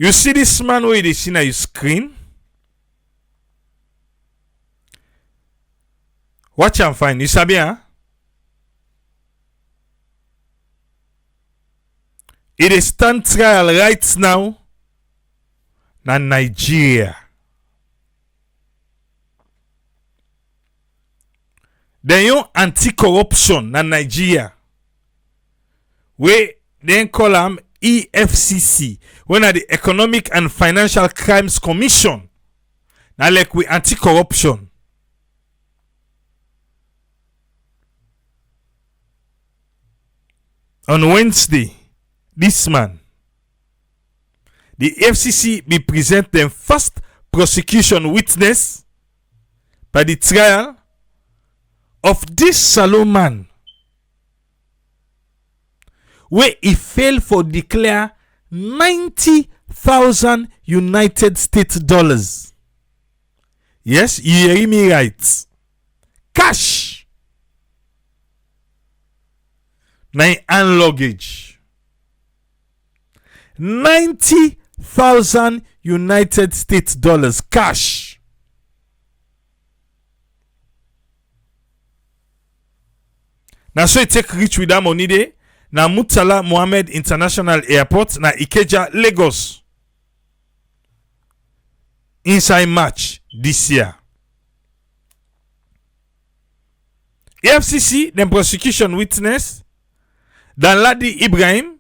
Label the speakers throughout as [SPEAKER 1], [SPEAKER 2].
[SPEAKER 1] You see this man where you see on your screen? Watch and find. You sabi, huh? It is stand trial right now na Nigeria. Then you anti-corruption na Nigeria. We then call them EFCC. When are the Economic and Financial Crimes Commission. Now like we anti-corruption. On Wednesday, this man, the FCC be present them first prosecution witness by the trial of this Salon man where he failed for declare 90,000 United States dollars. Yes, you hear me right. Cash. Na hand luggage. 90,000 United States dollars cash. Now so you take rich with that money there. Na Murtala Mohammed International Airport na Ikeja, Lagos. Inside March this year. FCC then prosecution witness Danladi Ibrahim,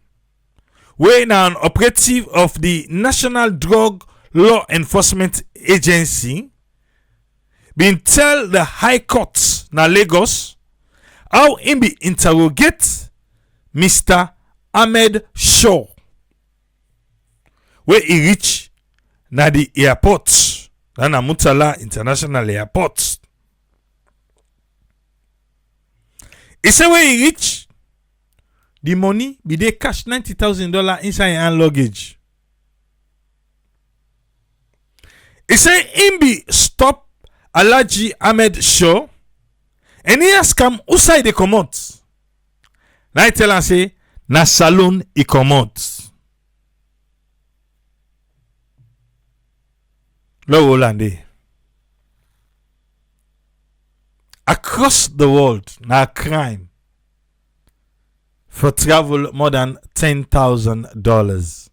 [SPEAKER 1] where now an operative of the National Drug Law Enforcement Agency, been tell the High Court na Lagos how him be interrogate Mr. Ahmed Shaw, where he reach na the airport, na Murtala International Airport. He say where he reach, the money be they cash $90,000 inside hand luggage. He say him be stop Alhaji Ahmed Shaw and he ask him who side they come out. Now I tell him say na Salon he come out. Lord Holland. Across the world, na crime for travel more than $10,000.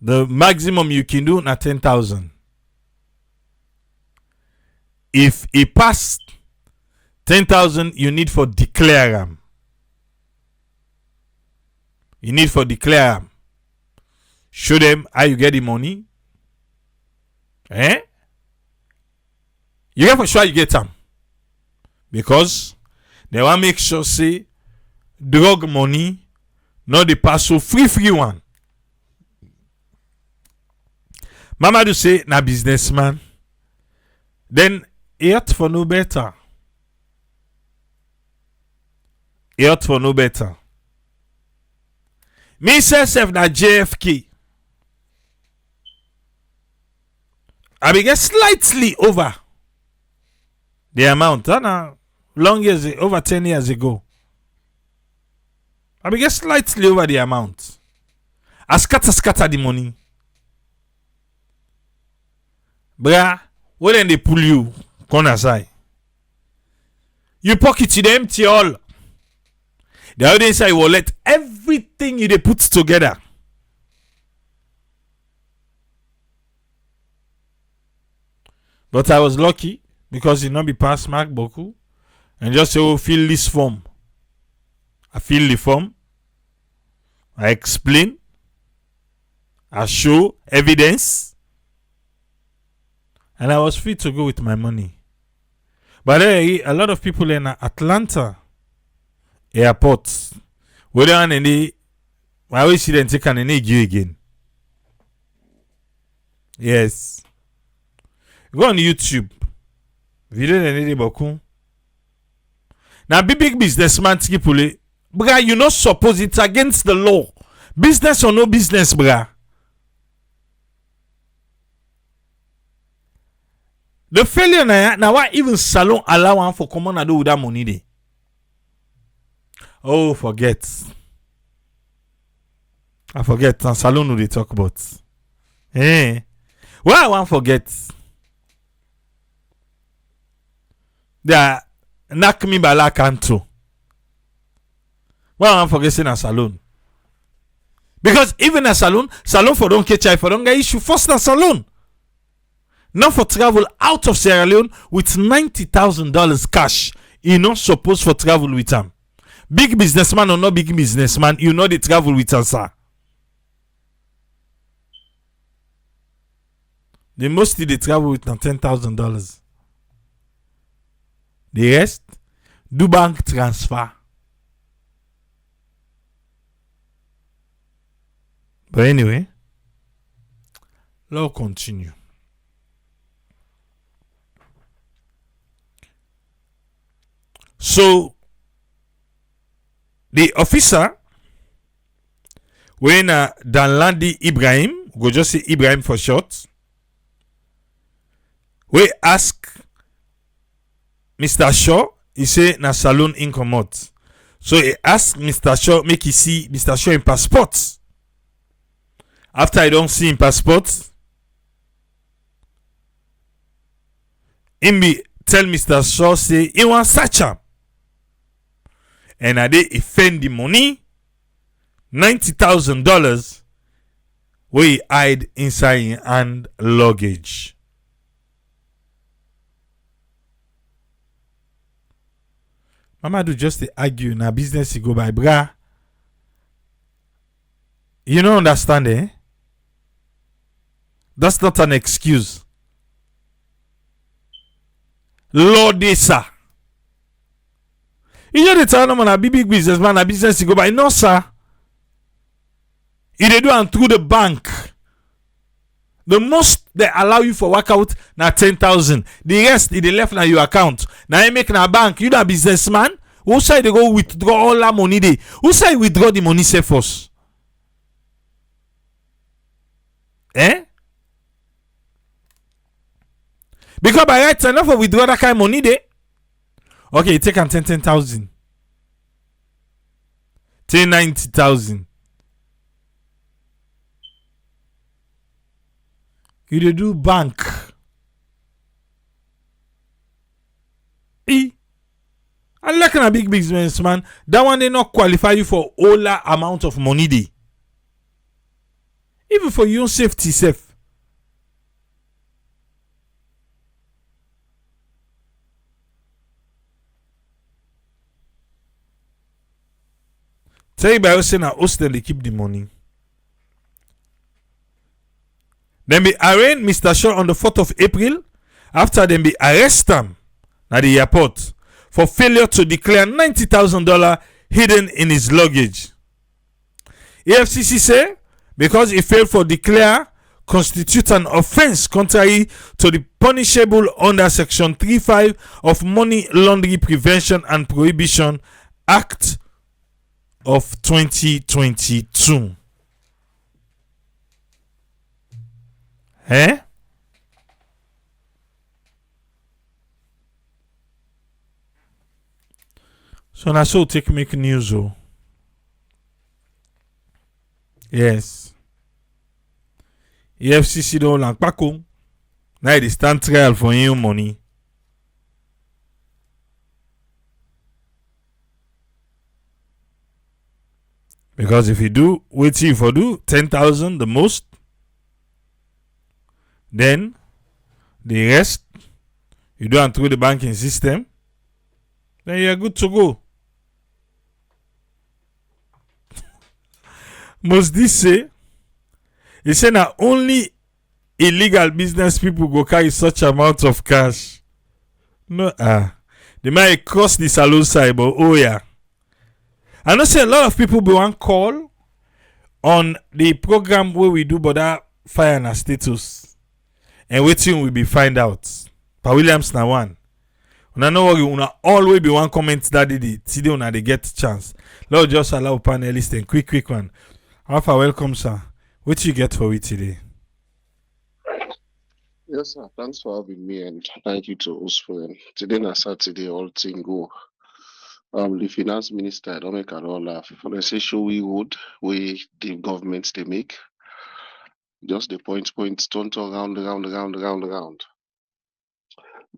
[SPEAKER 1] The maximum you can do na 10,000. If it pass 10,000, you need for declare them. You need for declare them. Show them how you get the money. You get for sure you get them. Because they want make sure say drug money not the pass so free one. Mama do say na businessman. Then he ought for no better. He ought for no better. Me self na JFK. I be get slightly over the amount. Long years, over 10 years ago. I be get slightly over the amount. I scatter the money. Bruh, where then they pull you? Corner side. You pocket it empty all. The other inside wallet, everything you they put together. But I was lucky because it not be past Mark Boku. And just say, oh, fill this form. I fill the form. I explain. I show evidence. And I was free to go with my money. But a lot of people in Atlanta airport, whether on any, I always see them take an any again. Yes. Go on YouTube. Video any boku. Now big businessman skipule. Bruh, you not suppose it's against the law. Business or no business, bruh. The failure now why even Salon allow one for common and do with that money day. Oh, forget. I forget. And salon who they talk about. Eh. Why I want forget? They are knock me by la canto. Why I want forget saying a salon? Because even a salon for don't catch I for don't get issue first a salon. Not for travel out of Sierra Leone with $90,000 cash. You not supposed for travel with them. Big businessman or not big businessman, you know they travel with us, sir. The most they travel with now $10,000. The rest do bank transfer. But anyway, let's continue. So the officer when Danladi Ibrahim, go just say Ibrahim for short, we ask Mr. Shaw, he say na saloon in comot. So he ask Mr. Shaw make he see Mr. Shaw in passport. After I don't see him passport, him be tell Mr. Shaw say he want search am. And I dey offend the money $90,000 where he hide inside his hand luggage. Mama do just argue na business you go by bra. You don't understand, eh? That's not an excuse. Lord, sir. You know the time I'm a big businessman, a business you go by. No, sir. You they do and through the bank. The most they allow you for workout na 10,000. The rest they left na your account. Now you make na bank. You na businessman. Who say they go withdraw all that money they? Who say withdraw the money say first? Eh? Because by right enough for withdraw that kind of money they. Okay, you take on 10,000. Take 90,000. You dey do bank. And like a big businessman, that one they not qualify you for all that amount of money they. Even for your own safety safe. Tell you by us saying hostel they keep the money. Then be arraign Mr. Shaw on the 4th of April after them be arrest him at the airport for failure to declare $90,000 hidden in his luggage. AFCC say because he failed to declare constitutes an offense contrary to the punishable under Section 35 of Money Laundering Prevention and Prohibition Act of 2022. Eh? So na so take make news oh. Yes. EFCC don't like Paco. Now they stand trial for your money. Because if you do, wait you for do 10,000 the most, then the rest you do and through the banking system, then you're good to go. Must this say? He said that only illegal business people go carry such amount of cash. No, they might cross the salon side, but oh yeah. I know say a lot of people be one call on the program where we do border fire and status, and waiting will be find out. Pa Williams na one. Una no worry, una always be one comment that today una they get chance. Lord just allow panelists and quick one. Alpha, welcome, sir. What you get for we today?
[SPEAKER 2] Yes, sir. Thanks for having me, and thank you to us for today. Na Saturday, all thing go The finance minister don't make an all laugh. For the say showy road where the government they make, just the point, turn round.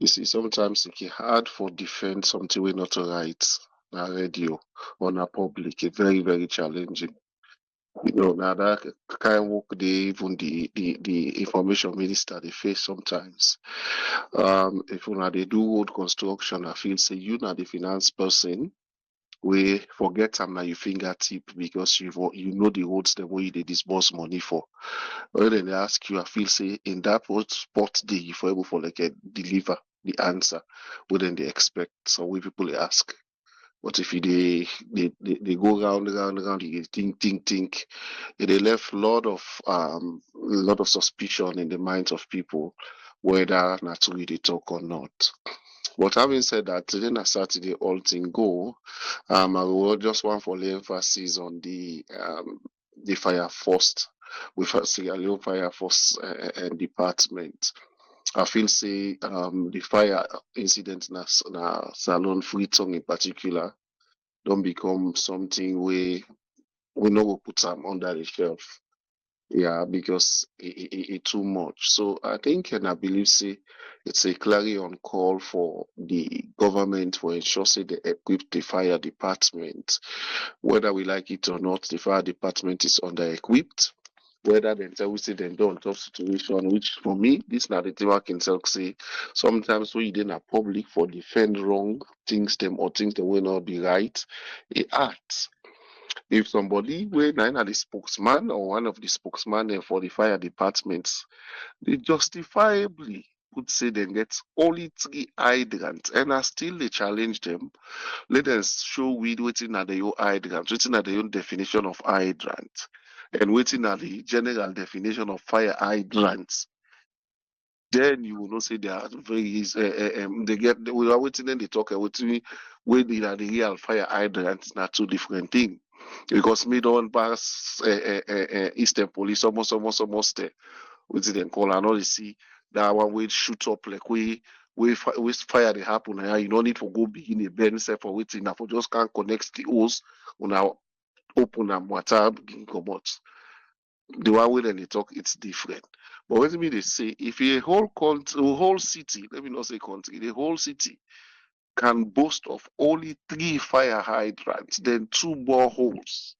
[SPEAKER 2] You see, sometimes it's hard for defend something we not right. Na radio or na public, it's very, very challenging. Now that kind of work they even the information minister they face sometimes. If una they do road construction, I feel say you na the finance person we forget am na your fingertip because you know the roads the way they disburse money for. When they ask you, I feel say in that what spot day you for able for like deliver the answer wouldn't they expect. So we people they ask. But if you they go round, you think, they left lot of suspicion in the minds of people whether naturally they talk or not. But having said that, today na Saturday, all thing go. I will just want for the emphasis on the fire first with Sierra Leone Fire Force department. I feel say the fire incident na Salon Freetown in particular don't become something we no go put them under the shelf. Yeah, because it too much. So I think and I believe say it's a clarion call for the government for ensure say they equip the fire department. Whether we like it or not, the fire department is under equipped. Whether they tell we say they don't tough situation, which for me, this narrative I can tell say sometimes when you in a public for defend wrong things them or things that will not be right, it acts. If somebody wey na the spokesman or one of the spokesman for the fire departments, they justifiably would say they get only 3 hydrants and I still they challenge them. Let them show we waiting at the own hydrant, waiting at the own definition of hydrant, and waiting at the general definition of fire hydrants. Then you will not say they are very they get we are waiting and they talk waiting where they are the real fire hydrants, not two different things. Because me don't pass Eastern Police almost there. What did they call and all you see that one way shoot up like we fire they happen and you don't need to go begin a burn set for waiting now for just can't connect the hose when I open and water begin come out. The one way then they talk it's different. But what me they say if a whole country, a whole city, let me not say country, the whole city can boast of only 3 fire hydrants, then 2 boreholes.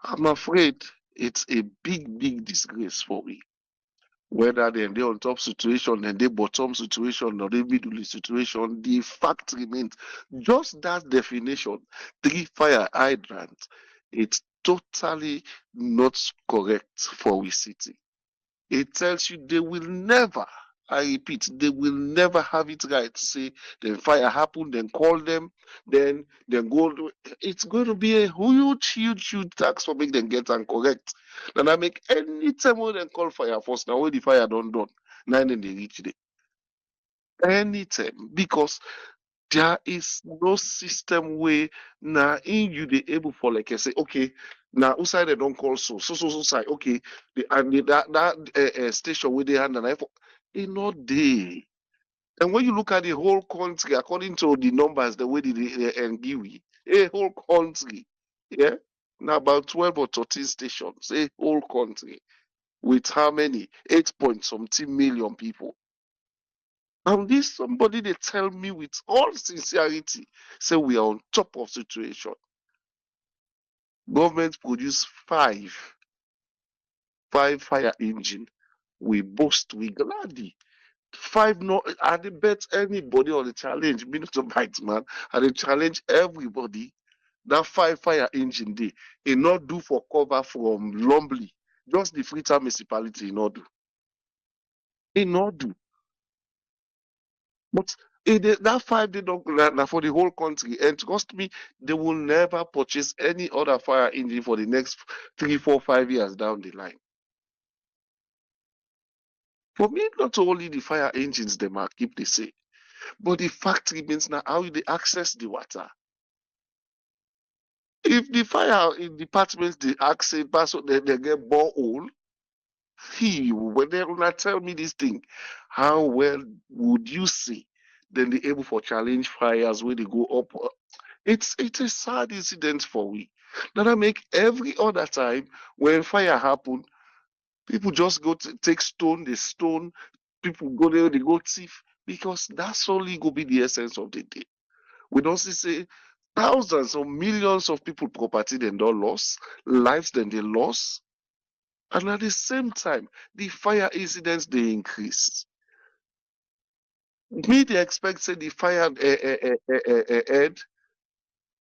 [SPEAKER 2] I'm afraid it's a big disgrace for me. Whether they're on top situation and they bottom situation or they middle situation, the fact remains just that definition, 3 fire hydrants, it's totally not correct for we city. It tells you they will never, I repeat, they will never have it right. Say the fire happened, then call them, then go. It's going to be a huge tax for make them get and correct. Then I make any time when they call fire first, now when the fire done, now then they reach there. Anytime because there is no system way now in you they able for like I say okay now outside they don't call so side okay that station where they hand and I it not day. And when you look at the whole country according to the numbers the way they give you a whole country, yeah, now about 12 or 13 stations, a whole country with how many 8 point something million people. And this somebody they tell me with all sincerity, say we are on top of situation. Government produce five fire engine. We boast, we gladly. 5 no I dey bet anybody on the challenge, me not to bite man. I dey challenge everybody. That 5 fire engine day. It not do for cover from Lumbly. Just the Freetown municipality, it not do. It not do. But that 5 day don't for the whole country, and trust me, they will never purchase any other fire engine for the next 3, 4, 5 years down the line. For me, not only the fire engines they might keep the same, but the fact remains now how they access the water. If the fire in departments they access pass they get borehole, when they gonna tell me this thing, how well would you see then they able for challenge fires where they go up? It's a sad incident for we. That I make every other time when fire happen, people just go to take stone, they stone, people go there, they go thief, because that's only go be the essence of the day. We don't see say thousands or millions of people property then don't lost, lives then they lost, and at the same time, the fire incidents they increase. Me they expect say the fire head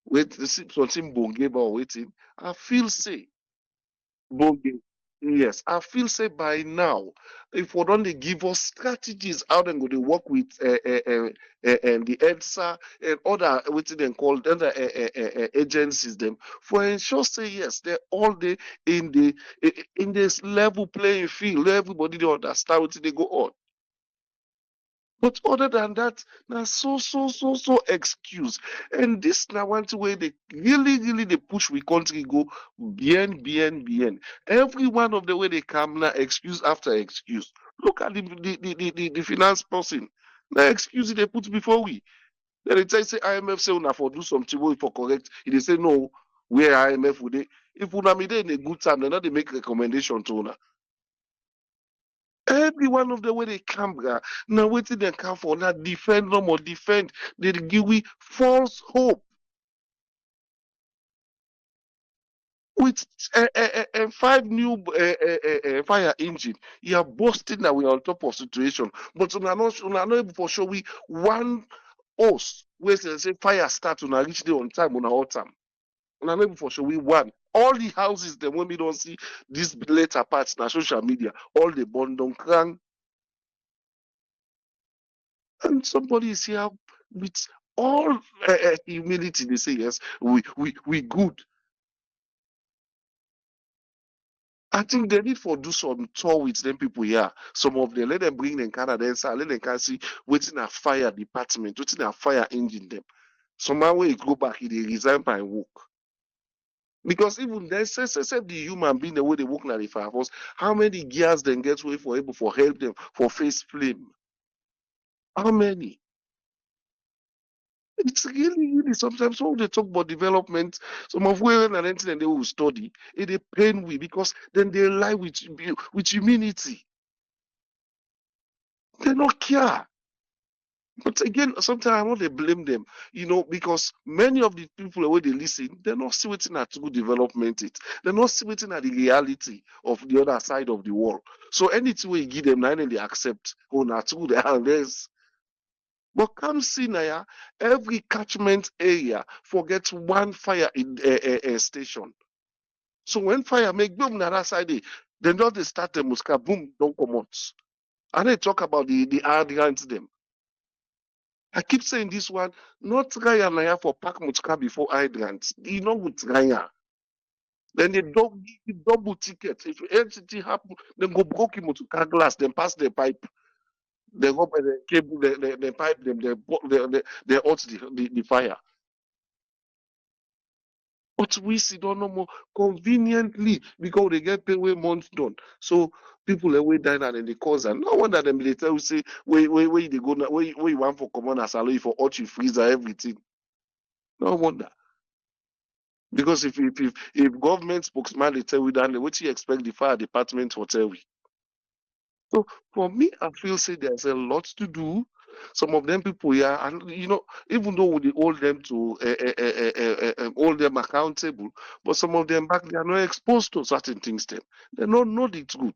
[SPEAKER 2] with something bongeba or waiting. I feel say Bogi. Yes, I feel say by now, if we don't they give us strategies how they go to work with and the EDSA and other what they call other agencies them for ensure say yes they're all day in the in this level playing field. Everybody they understand what they go on. But other than that, now so excuse. And this now one way they really they push we country go bien. Every one of the way they come now excuse after excuse. Look at the finance person. Now excuse they put before we. Then they tell say IMF say una for do something wey for correct. They say no, where IMF would they if una me dey in a good time, they not they make recommendation to una. Every one of the way they come, now waiting they come for now defend them or defend. They give we false hope with five new fire engine. You are boasting that we are on top of situation, but una not able for sure we one us where say fire start una reach there on time una all time. Una not able for sure we one. All the houses them when we don't see this later parts na social media, all the burn down crank. And somebody is here with all humility. They say, yes, we good. I think they need for do some tour with them people here. Some of them, let them bring them Canada inside, let them can see waiting a fire department, waiting a fire engine them. Somehow when it go back, they resign by work. Because even they say the human being the way they work now the fire force, how many gears then get way for able for help them for face flame? How many? It's really sometimes when they talk about development, some of women and anything they will study, it pain we because then they lie with humility. They not care. But again, sometimes I want to blame them, because many of the people where they listen, they're not see waiting at good development it. They're not see waiting at the reality of the other side of the world. So anything we give them, now they accept. Oh, not good, unless but come see now, every catchment area forgets one fire in a station. So when fire make boom na that side, then just they start the muska boom don't come out. And they talk about the hydrants them. I keep saying this one, not try and for pack muska before hydrants. You know what try. Then they double ticket. If anything happen, then go broke him to car glass, then pass the pipe. They go by the cable, they pipe them, they out the fire. But we sit down no more conveniently because they get paid way months done. So people away dine and they cause and no wonder them they tell you say where they go now, where you want for common as salary for hot freezer everything. No wonder. Because if government spokesman they tell you that what you expect the fire department will tell you. So for me, I feel say there's a lot to do. Some of them people here, and even though we hold them to hold them accountable, but some of them back they are not exposed to certain things. They don't know the truth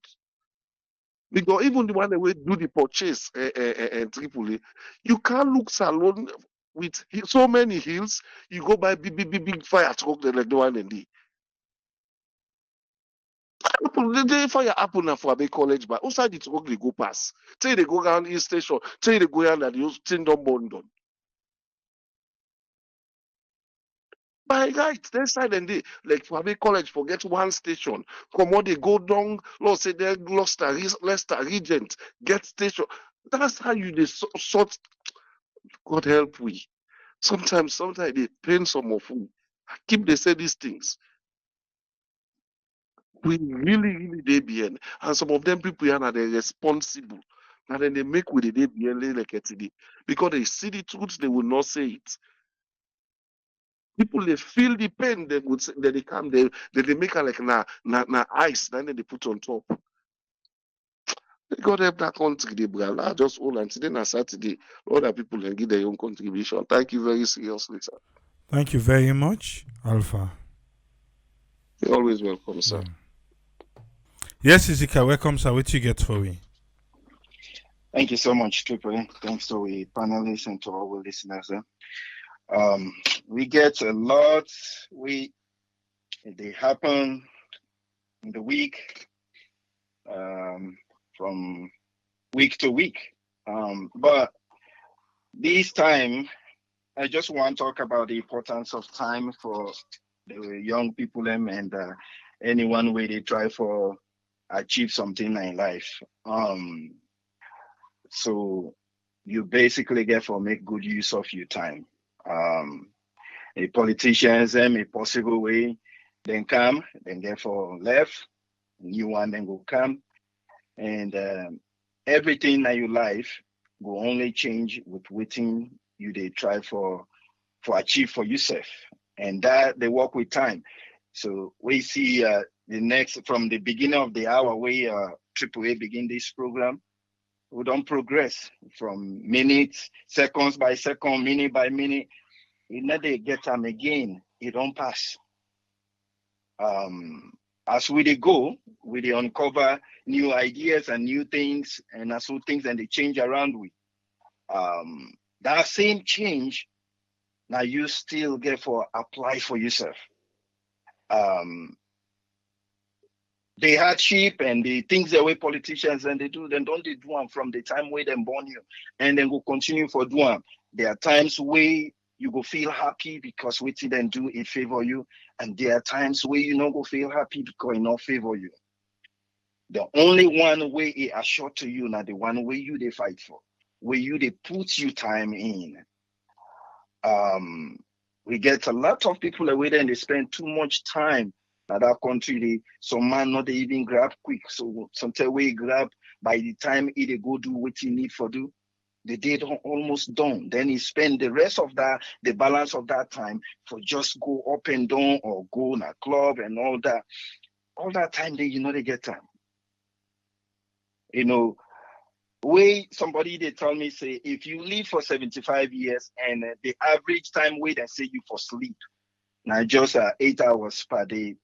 [SPEAKER 2] because even the one that will do the purchase in Tripoli, you can't look salon with so many hills. You go buy big fire truck like the one in the the fire happen na for Abe College, but outside the truck they go pass. Say they go around East Station, say they go around and the thing don't burn down. By right, that side and they like for Abe College forget one station. Come on, they go down, Lord say they lost a Leicester Regent, get station. That's how you they sort God help we. Sometimes they pain some of we. I keep they say these things. We really they bien. And some of them people here are they responsible. And then they make with the day bien like it today. Because they see the truth, they will not say it. People they feel the pain, they would say, they come, they make her like na ice, then they put on top. God help that country, the brother. Just hold on today and Saturday. Other people can give their own contribution. Thank you very seriously, sir.
[SPEAKER 1] Thank you very much, Alpha.
[SPEAKER 2] You're always welcome, sir.
[SPEAKER 1] Yes, Izika, welcome, sir. What you get for me?
[SPEAKER 3] Thank you so much, Triple. Thanks to the panelists and to all the listeners. We get a lot. They happen in the week, from week to week. But this time, I just want to talk about the importance of time for the young people and anyone where they try for achieve something in life. So you basically get for make good use of your time. The politicians them a possible way, then come, then get for left, new one then go come, and everything in your life will only change with waiting you they try for achieve for yourself, and that they work with time. So we see the next from the beginning of the hour we Triple A begin this program. We don't progress from minutes, seconds by second, minute by minute. You never get time again. It don't pass. As we they go, we they uncover new ideas and new things, and as well things and they change around we. That same change now you still get for apply for yourself. Um, the hardship and the things the way politicians and they do, then don't they do them from the time where them born you and then go continue for do them. There are times where you go feel happy because what you then do it favor you, and there are times where you not go feel happy because it not favor you. The only one way it assure to you now the one way you they fight for, where you they put you time in. Um, we get a lot of people away there and they spend too much time at that country. Some man not they even grab quick. So sometimes we grab by the time they go do what he need for do, the day almost done. Then he spend the rest of that, the balance of that time for just go up and down or go in a club and all that. All that time they they get time. You know, way somebody they tell me say if you live for 75 years and the average time wait and say you for sleep now just 8 hours per day.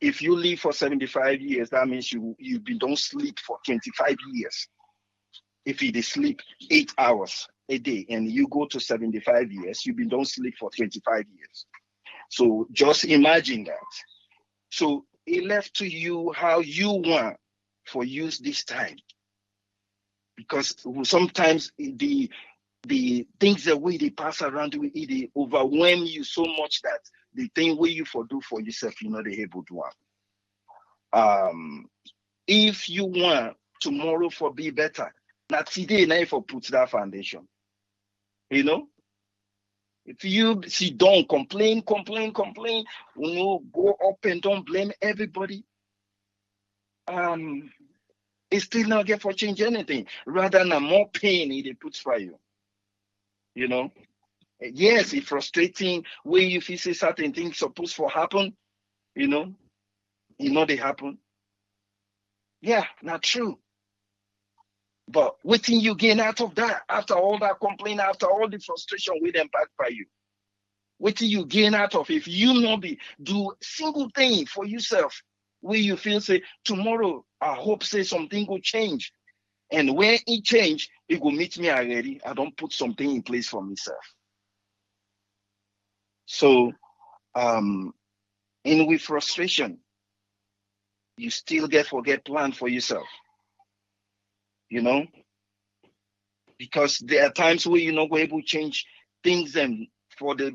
[SPEAKER 3] If you live for 75 years, that means you've been don't sleep for 25 years. If you sleep 8 hours a day and you go to 75 years, you've been don't sleep for 25 years. So just imagine that. So it left to you how you want for use this time. Because sometimes the things that way they pass around you, they overwhelm you so much that the thing where you for do for yourself, they able to want. If you want tomorrow for be better, now today now for put that foundation. You know, if you see don't complain, go up and don't blame everybody. It still not get for change anything. Rather than more pain it puts for you. You know, yes, it's frustrating where you feel say certain things supposed to happen, they happen. Yeah, not true. But what thing you gain out of that, after all that complaint, after all the frustration with them back by you? What thing you gain out of if you not be do single thing for yourself where you feel say tomorrow I hope say something will change. And when it change, it will meet me already. I don't put something in place for myself. So in with frustration, you still forget plan for yourself. Because there are times where you're not going to change things and for the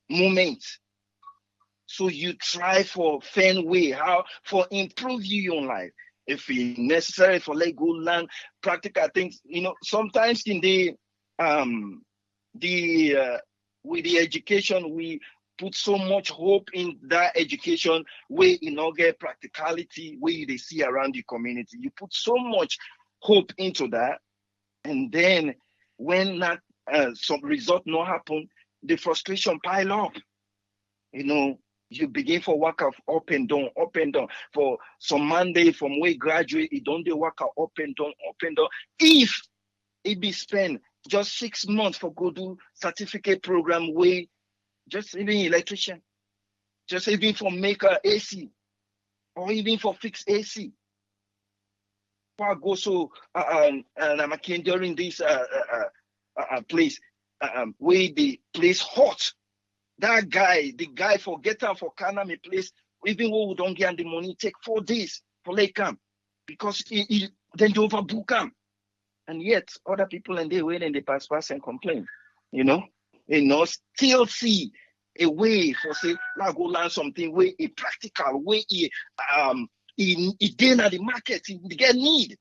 [SPEAKER 3] moment. So you try for find way how for improve your own life. If it's necessary for let go learn practical things, sometimes in the with the education we put so much hope in that education where get practicality where they see around the community. You put so much hope into that, and then when that some result not happen, the frustration pile up. You begin for work up and down. For some Monday from where graduate, it don't they work up and down. If it be spent just 6 months for go do certificate program where just even electrician, just even for maker AC, or even for fix AC. I go so and I'm during this place where the place hot. That guy, the guy forget her for Canada place, even when we don't get the money, take 4 days for Lake Camp because he then they overbook him. And yet other people and they wait and they pass and complain, still see a way for say, now go learn something way a practical way in at the market, in get need.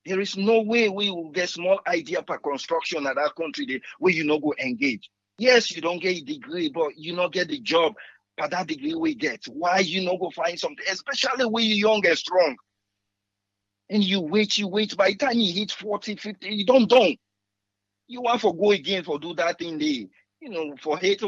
[SPEAKER 3] There is no way we will get small idea per construction at that country where you go engage. Yes, you don't get a degree, but you not get the job per that degree we get. Why you not go find something, especially when you're young and strong. And you wait. By the time you hit 40, 50, you don't. You want to go again for do that thing there. For 8,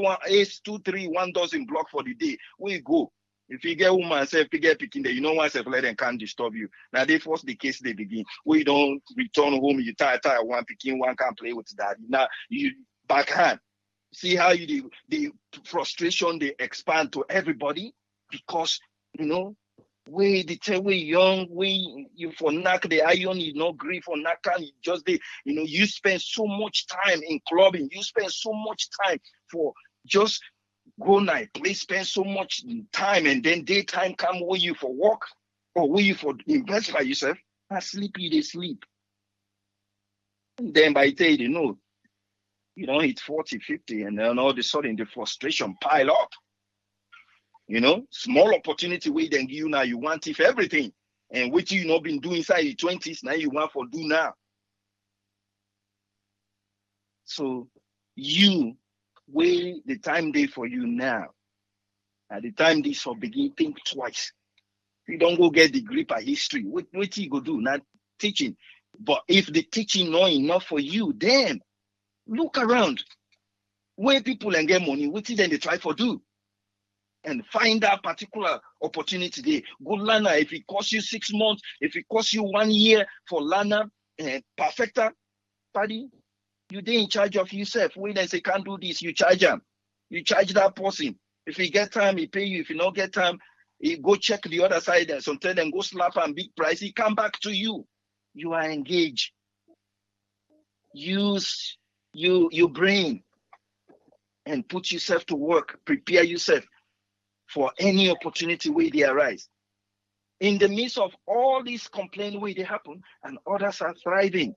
[SPEAKER 3] 2, 3, 1 dozen block for the day. Where you go? If you get woman self, you get picking there, you know one self let them can't disturb you. Now they force the case they begin. We don't return home, you tie one picking, one can't play with that. Now you backhand. See how the frustration they expand to everybody because we the tell we young, we you for knock the iron, you no grief for knock and just you spend so much time in clubbing, you spend so much time for just go night, please spend so much time and then daytime come where you for work or where you for invest by yourself. And sleepy they sleep. And then by the day you don't hit 40, 50, and then all of a sudden the frustration pile up. Small opportunity we then give you now, you want if everything. And what you not been doing inside your 20s, now you want for do now. So you wait the time day for you now. At the time this for begin think twice. You don't go get degree by history. What you go do? Not teaching. But if the teaching not enough for you, then look around. Where people and get money, what then they try for do? And find that particular opportunity there. Go learner. If it costs you 6 months, if it costs you 1 year for learner and perfecter, buddy, you they in charge of yourself. When they say can't do this, you charge them. You charge that person. If you get time, he pay you. If you not get time, he go check the other side and sometimes then go slap and big price. He come back to you. You are engaged. Use your brain and put yourself to work. Prepare yourself for any opportunity where they arise. In the midst of all these complaints where they happen, and others are thriving.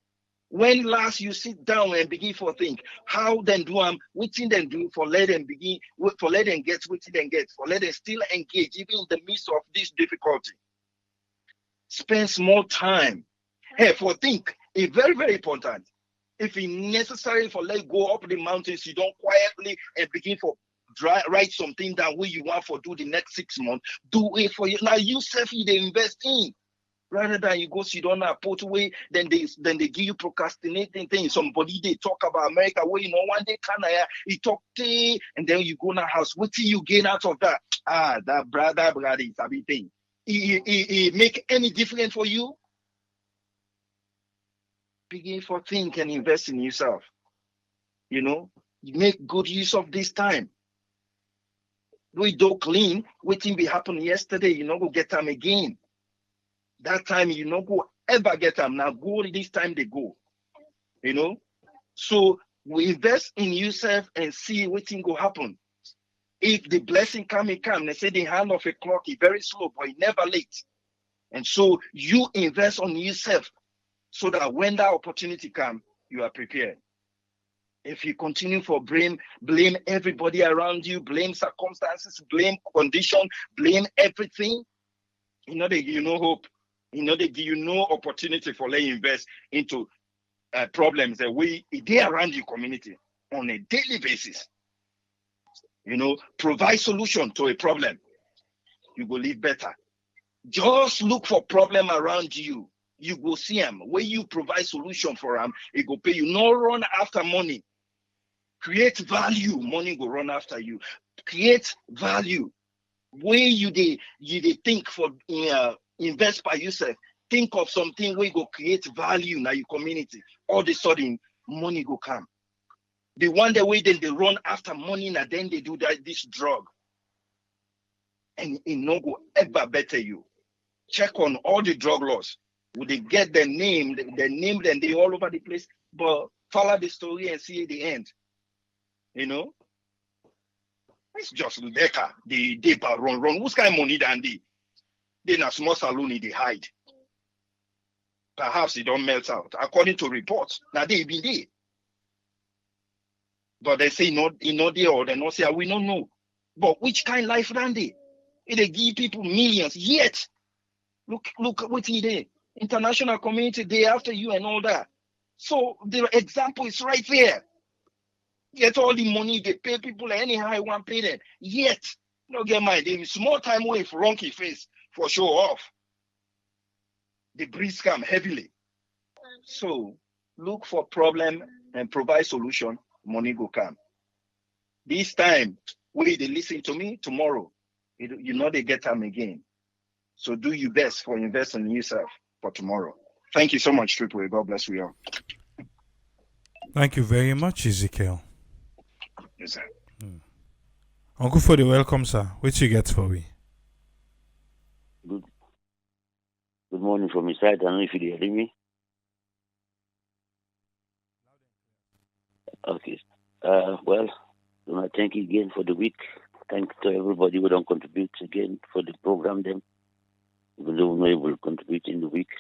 [SPEAKER 3] When last you sit down and begin for think, how then do what them do for let them begin, for let them get what them get, for let them still engage even in the midst of this difficulty. Spend small time. Hey, for think, it's very, very important. If it's necessary for let go up the mountains, you don't quietly and begin for write something down where you want for do the next 6 months. Do it for you. Now you self you they invest in. Rather than you go sit on a put away, then they give you procrastinating things. Somebody they talk about America where one day Canada, he talk and then you go in a house. What do you gain out of that? That brother is everything. It make any difference for you? Begin for think and invest in yourself. You make good use of this time. We do clean, waiting be happen yesterday, go get them again. That time you no go ever get them. Now go this time they go. So we invest in yourself and see what thing go happen. If the blessing come, it come. They say the hand of a clock is very slow, but it never late. And so you invest on yourself so that when that opportunity come, you are prepared. If you continue for blame everybody around you, blame circumstances, blame condition, blame everything, they give you no hope. They give you no opportunity for letting invest into problems that they around your community on a daily basis. Provide solution to a problem. You will live better. Just look for problem around you. you go see him. When you provide solution for him, it go pay you. No run after money. Create value, money go run after you. Create value. When you they think for invest by yourself, think of something where you go create value in your community. All of a sudden, money go come. The one that way then they run after money and then they do this drug. And it no go ever better you. Check on all the drug laws. Would they get their name and they all over the place, but follow the story and see the end. You know? It's just Deca, the paper run. Who's kind of money than they in a small saloon they hide. Perhaps it don't melt out. According to reports. Now they been there. But they say not there or they not say we don't know. But which kind of life ran they? They give people millions. Yet look what he did. International community day after you and all that. So the example is right there. Get all the money, they pay people anyhow you want to pay them. Yet, no get mind, there is small time away for wronky face for show off. The breeze come heavily. So look for problem and provide solution, money go come. This time, when they listen to me, tomorrow, you know they get time again. So do your best for investing in yourself for tomorrow. Thank you so much, Triple A. God bless you all.
[SPEAKER 1] Thank you very much, Ezekiel.
[SPEAKER 3] Yes, sir.
[SPEAKER 1] Uncle for the welcome, sir. What you get for me?
[SPEAKER 4] Good morning from my side. I don't know if you hear me. Okay. Well, thank you again for the week. Thanks to everybody who don't contribute again for the program then. Even though we will contribute in the week.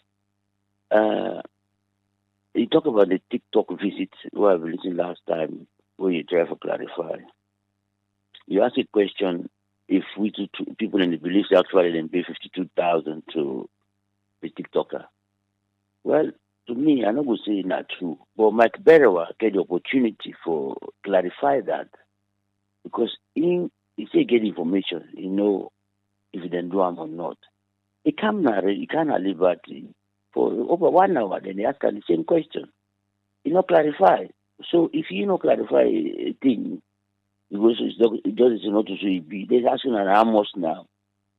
[SPEAKER 4] You talk about the TikTok visit where I've listened last time, where you try to clarify. You asked a question if we two people in the beliefs actually then pay 52,000 to the TikToker. Well, to me, I don't go say not true, but Mike Berewa get the opportunity for clarify that because he say get information, you know, if he then do them or not. He can't liberty for over 1 hour, then they ask her the same question. You know, clarify. So if you know clarify a thing, because it does not to say be, they're asking an Amos now,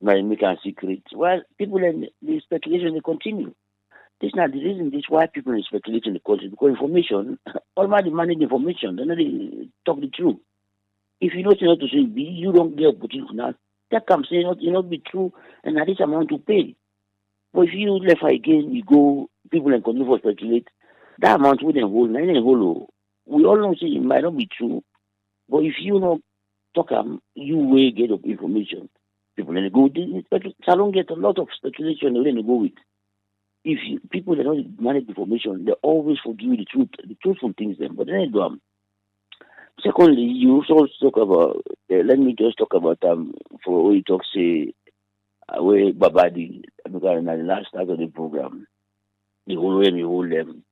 [SPEAKER 4] by making secret. Well, people in the speculation they continue. This is not the reason this why people are speculating the country because information, already manage information, they know they talk the truth. If you know it's not to say be, you don't get opportunity now. That comes say not be true and at this amount to pay. But if you left again, you go, people and continue for speculate, that amount wouldn't hold, we all know say it might not be true. But if you know talk you will get up information. People then go salon get a lot of speculation they then go with. If people that don't manage information, they always forgive the truthful things then, but then they do Secondly, you also talk about let me just talk about for what you talk say where Babadi because in the last part of the program, the whole way we hold them.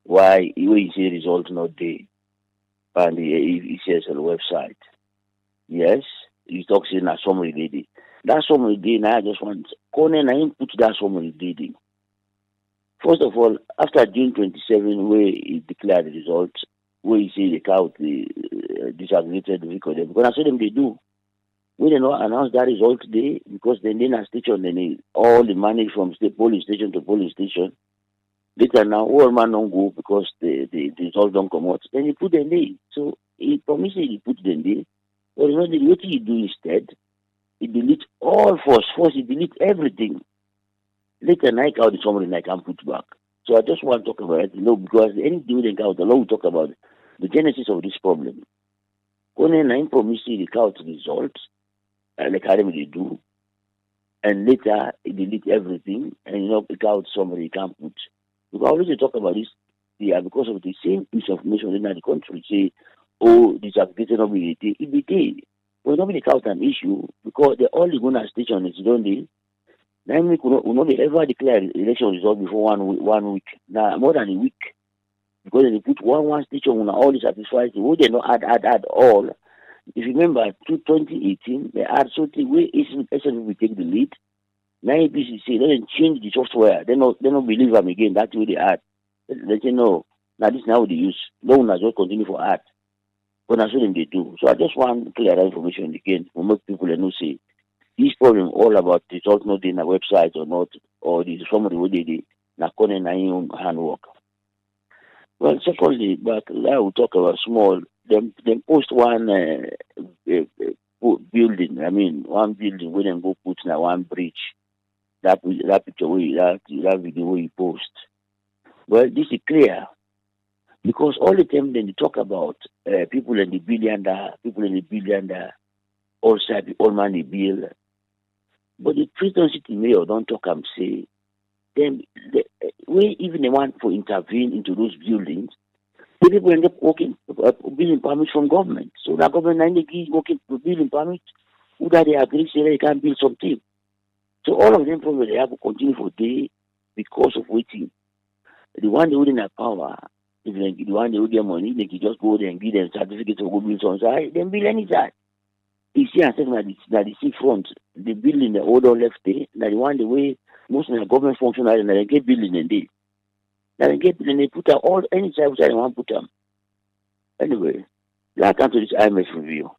[SPEAKER 4] Why you see results not there on the ECSL website. Yes, you talk saying that summary lady. That summary day now I just want Conan I put that summary day. First of all, after June 27 where he declared the results, where he say they count the disaggregated vehicle because I saw them they do. We did not announce that result today because then a station then all the money from state police station to police station. Later now all man don't go because the results don't come out. Then he put them there. So he promised he put them there. But you know what he do instead? He delete all first he delete everything. Later night out the summary I can put back. So I just want to talk about it, because anything we can out the law we talk about the genesis of this problem. When I promise the count results, like how they do, and later he delete everything and pick out somebody you can't put. Because I always talk about this because of the same piece of information in the country say, oh, this application will be it be day. Well, not be count an issue because the only going to station is don't they. Then we could not be ever declare election result before 1 week. Now more than a week. Because they put one station on all the satisfied, we they not add all. If you remember 2018, they add something where SNP take the lead. Now APC say let them change the software. They not believe them again. That's way they add. They say no. Now this now they use. No one has just continue for art. But that's what they do. So I just want to clear that information again for most people that know say this problem all about the result not in a website or not, or the somebody what they did, not calling own handwork. Well, secondly, but I will talk about small. Them post one building. I mean, one building where them go put now one bridge. That picture way that video where you post. Well, this is clear because all the time then they talk about people in the billionaire, all side, all money bill. But the Freetown City Mayor don't talk and say, then we even the one for intervene into those buildings, the people end up working building permits from government. So the government and the give working for building permits, who that they agree say they can build something. So all of them probably they have to continue for day because of waiting. The one they wouldn't have power, if the one they would get money, they can just go there and give them certificates of go build some side, then build any side. You see, I said that the seafront, the building the old left there, that the one the way most of the government functionaries that they get building in there. That they get building, they put out all any side which they want to put them. Anyway, let's come to this IMF review.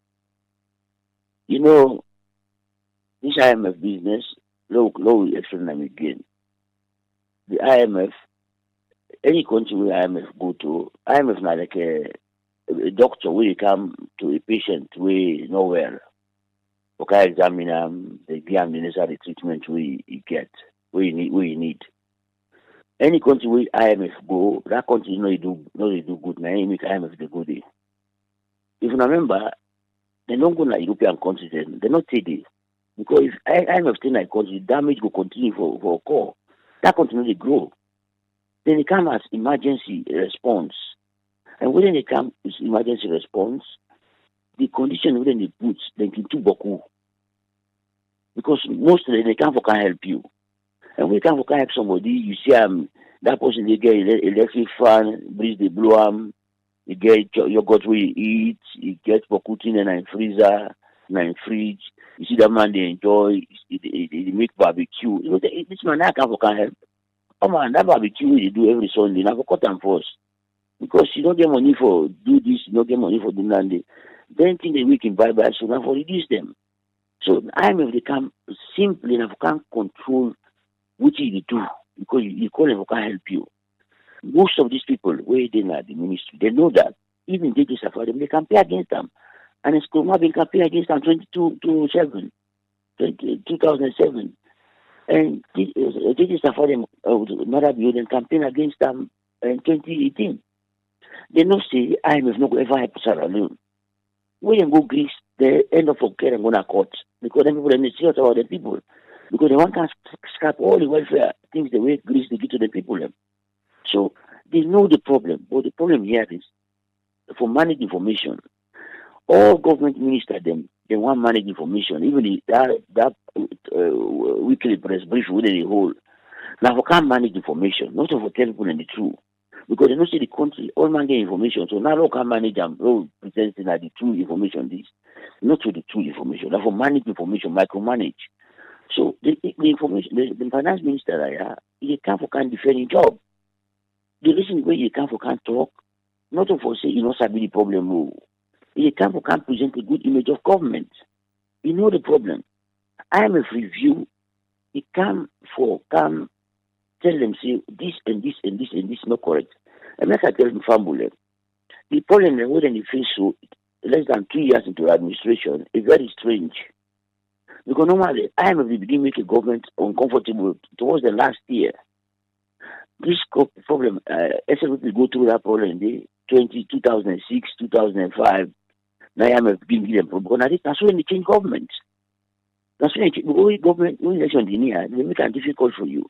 [SPEAKER 4] You know, this IMF business, low explain them again. The IMF, any country where IMF go to, IMF not like a doctor where you come to a patient where nowhere. Okay, examine they give them the necessary treatment we get, we need. Any country where IMF go, that country no they do good. Now make IMF they go there. If you remember, they don't go to European countries, they not say this. Because if IMF stay in a country, damage will continue for a core. That country no they grow. Then they come as emergency response. And when they come with emergency response, the condition within the boots, they can do boku. Because most of them, they can't help you. And when you can't help somebody, you see that person, they get electric fan, breeze, they blow you get yogurt where you eat, you get boku in and freezer, and fridge. You see that man, they enjoy, they make barbecue. You know, this man, I can't help. Oh man, that barbecue they do every Sunday, now for cut and force. Because you don't get money for do this, you don't get money for do that. Then think they we can buy so now for reduce them. So IMF they can simply now can't control what you do because you call them can help you. Most of these people where they are the ministry, they know that even they suffer them, they can pay against them. And it's Kurma been campaign against them 2007. And they suffer them another building campaign against them in 2018. They not say IMF not ever help Sarah Leone. When they go Greece, they end up for care and go to court because then people they serious about the people because they want to scrap all the welfare things the way Greece they give to the people. So they know the problem, but the problem here is for managed information. All government ministers they want managed information. Even that weekly press brief where they hold. Now we can't manage information, not for tell people in the truth. Because they don't see the country, all man get information. So now they can manage them, presenting that the true information is not to the true information. Therefore, manage information, micromanage. So the information, the finance minister, he can't defend his job. The reason why he can't talk, not for say, sabi the problem. He can't present a good image of government. You know the problem. IMF review, he come tell them, say, this and this and this and this not correct. And like I tell them, family, the problem is when they face so less than 2 years into administration is very strange. Because normally, IMF begin make a government uncomfortable towards the last year. This problem, SLP go through that problem in 2006, 2005. Now IMF begin give them problem. Because that's when they change government. That's when government, when election is near, they make it difficult for you.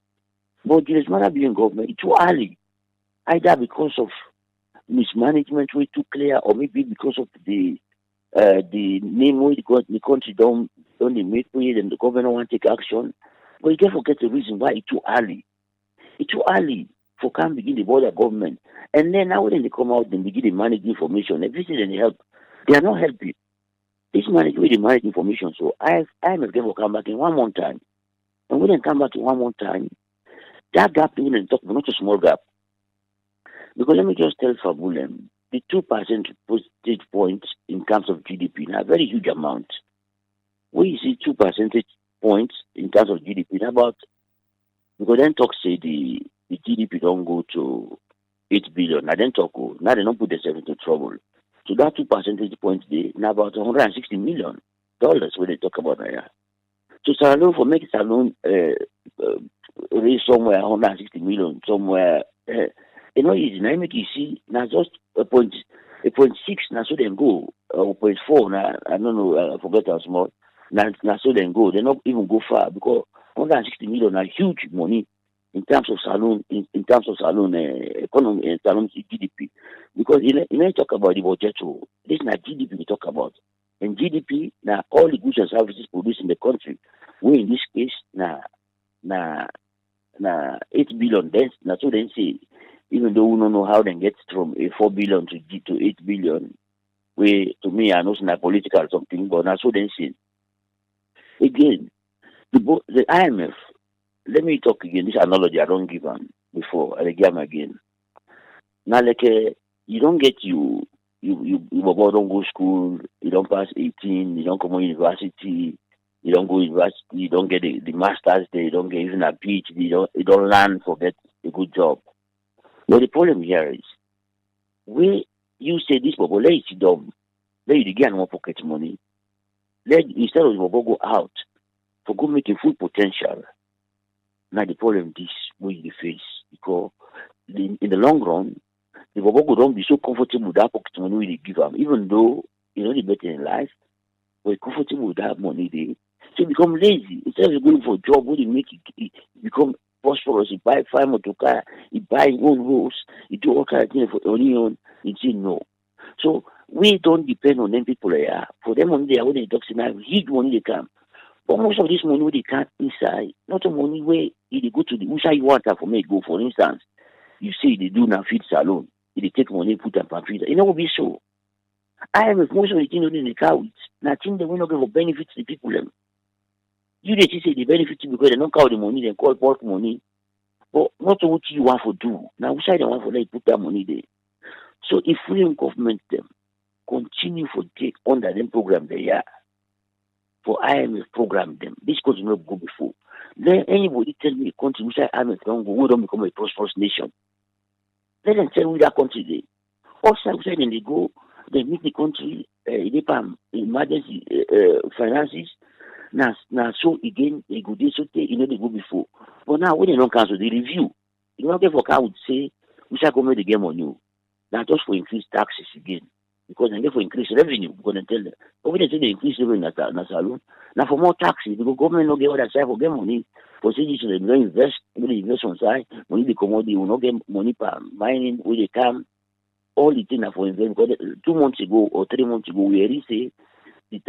[SPEAKER 4] But there is not being government. It's too early. Either because of mismanagement way too clear, or maybe because of the name way the country don't make way and the government want to take action. But you can't forget the reason why it's too early. It's too early for can begin the border government. And then now when they come out, they begin to manage information. Everything they help, they are not helping. This manage way they manage information. So I'm going to come back in 1 month time. And when they come back to one more time, that gap when they talk about not a small gap. Because let me just tell Fabulem, the 2% percentage points in terms of GDP, now a very huge amount. When you see 2 percentage points in terms of GDP, about because then talk say the GDP don't go to 8 billion. Now then talk now they don't put themselves into trouble. So that 2 percentage points they now about $160 million when they talk about that. So Salon for make Salon raise somewhere 160 million somewhere easy. Now make you see now just a point six now so then go 0.4 now I don't know I forget how small now so then go they not even go far because 160 million are huge money in terms of Salon in terms of Salon economy and Salon GDP because you know talk about the budget this is not GDP we talk about and GDP now all the goods and services produced in the country we in this case now 8 billion then now so then say even though we don't know how they get from a 4 billion to 8 billion we to me I know it's not political or something but now so then say again the IMF let me talk again this analogy I don't give them before I give them again now like you don't get you don't go school you don't pass 18 you don't come to university you don't go university you don't get the masters there you don't get even a PhD you don't learn for get a good job but the problem here is when you say this Bobo let it dumb let you get more pocket money let instead of Bobo go out for go make a full potential now the problem this way you face because in the long run the Bobo don't be so comfortable with that pocket money they give them even though you know the better in life but comfortable with that money they so you become lazy instead of going for a job where you make it become prosperous you buy 5 motor car you buy your own house you do all kind of things for Leone you say no so we don't depend on them people there for them money they are when they talk now huge money they come but most of this money they can't inside not the money where they go to the which you want for me go for instance you see they do now feed salon they take money put up and feed it will be so I am most of the thing in the car with nothing they will not give for benefits to the people them. You they say the benefits because they don't call the money, they call bulk money. But not what you want to do. Now which side they want for them put that money there. So if we government them continue for take under them program they are for IMF program them, this country not go before. Then anybody tell me a country which IMF don't go, we don't become a prosperous nation. Let them tell me that country they also when they go, they meet the country, they pay emergency finances. Now so again they go this so they go before. But now when they don't cancel the review, you don't get for car would say we shall go make the game on you. Now just for increase taxes again. Because they get for increase revenue, because they tell them. But when they say they increase revenue na salon, now for more taxes, because government no get other side for get money. For say this they don't invest, when they invest on side, money they commodity will not get money per mining where they come. All the things are for investment because 2 months ago or 3 months ago we already say the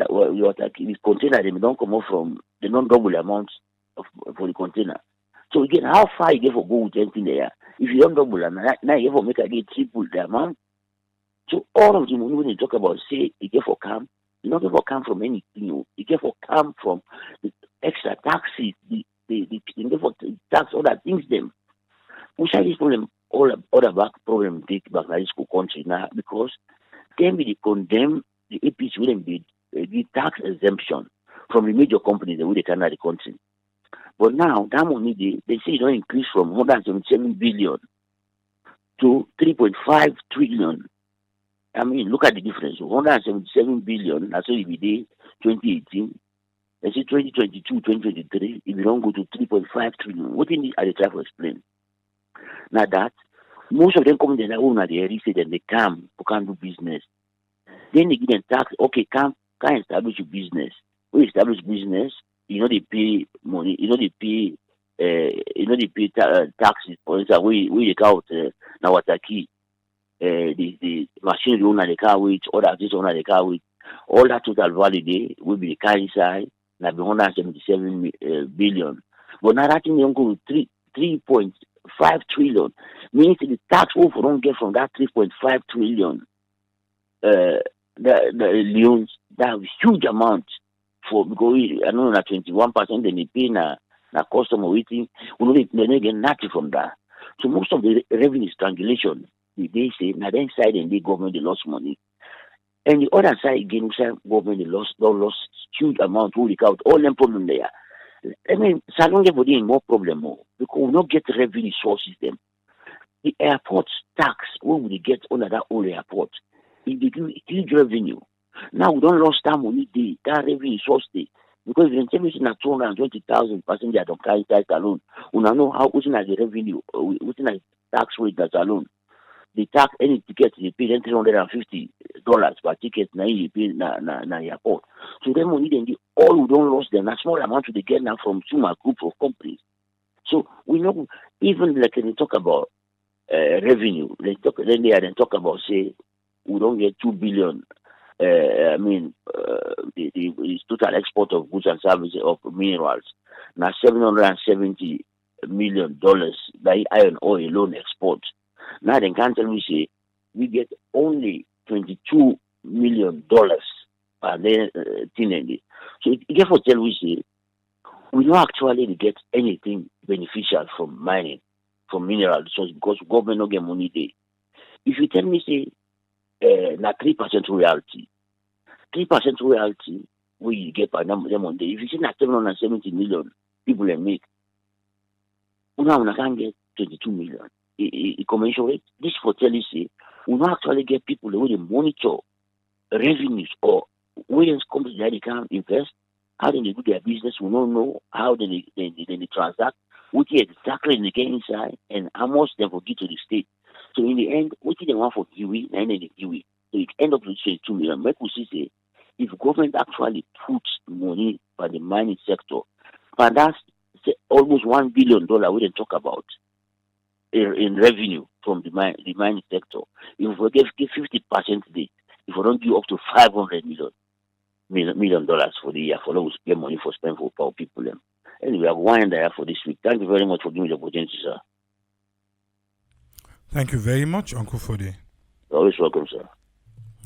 [SPEAKER 4] container they don't come out from the non-double amount for the container. So again, how far you get for go with anything there? If you don't double now you get for make again triple the amount. So all of the money when they talk about say you get for come, you don't get for come from anything. You get for come from the extra taxes, the you get for tax all that things them. Which are this problem all the back problem take back like school country now because then we condemn the APC wouldn't be the tax exemption from the major companies that would come out the country. But now that money they say it don't increase from 177 billion to 3.5 trillion. I mean, look at the difference. 177 billion, that's what it be 2018. Let's say 2022, 2023, if you don't go to 3.5 trillion, what in this are they trying to explain? Now that most of them come in their own at the area say that they come who can do business. Then they give them tax, okay, can establish a business. We establish business, you know they pay money, you know they pay taxes. For instance, we take out now Wataki, the machinery owner the car with, other this owner the car with, all that total value there will be the car inside, now be 177 billion. But now that thing don't go to 3.5 trillion. Means the tax we don't get from that 3.5 trillion the loans that huge amount for because I know that 21% then they pay now Now, customer waiting, we don't get nothing from that. So most of the revenue strangulation, they say, now then side and the government they lost money. And the other side again, government they lost huge amount to work out all them problem there. I mean, Salon everybody in more problem more because we not get revenue sources them. The airport tax, when we get under that old airport, it became huge revenue. Now we don't lost that money day, that revenue source day. Because if you tell me it's not 220,000 passengers don't carry that alone, we don't know how what's the revenue, what's the tax rate that's alone. The tax any ticket you pay then $350 per ticket now you pay na airport. So then money then the all we don't lost them, a small amount they get now from small group of companies. So we know even like when we talk about revenue. Then they talk about say we don't get 2 billion. The total export of goods and services of minerals now $770 million by iron ore alone export. Now they can't tell me say we get only $22 million per thing. So it therefore tell me say we don't actually get anything beneficial from mining, from mineral resources because government no get money there. If you tell me say na 3% royalty, 3% royalty we get per them on day. If you say na 770 million people they make, una can get 22 million. It commensurate. This for tell you say we don't actually get people the way they monitor revenues or where companies that they can invest, how they do their business. We don't know how they transact, what exactly they get inside, and how much they will give to the state. So in the end, what they want for Kiwi, and then the Kiwi. So it end up with 22 million. Make we see say if government actually puts money for the mining sector, but that's almost $1 billion we didn't talk about in revenue from the mining sector. If we give 50% today, if we don't give up to $500 million for the year for those get money for spend for poor people. Anyway, I've wind there for this week. Thank you very much for giving me the opportunity, sir.
[SPEAKER 1] Thank you very much, Uncle Fode.
[SPEAKER 4] You're always welcome, sir.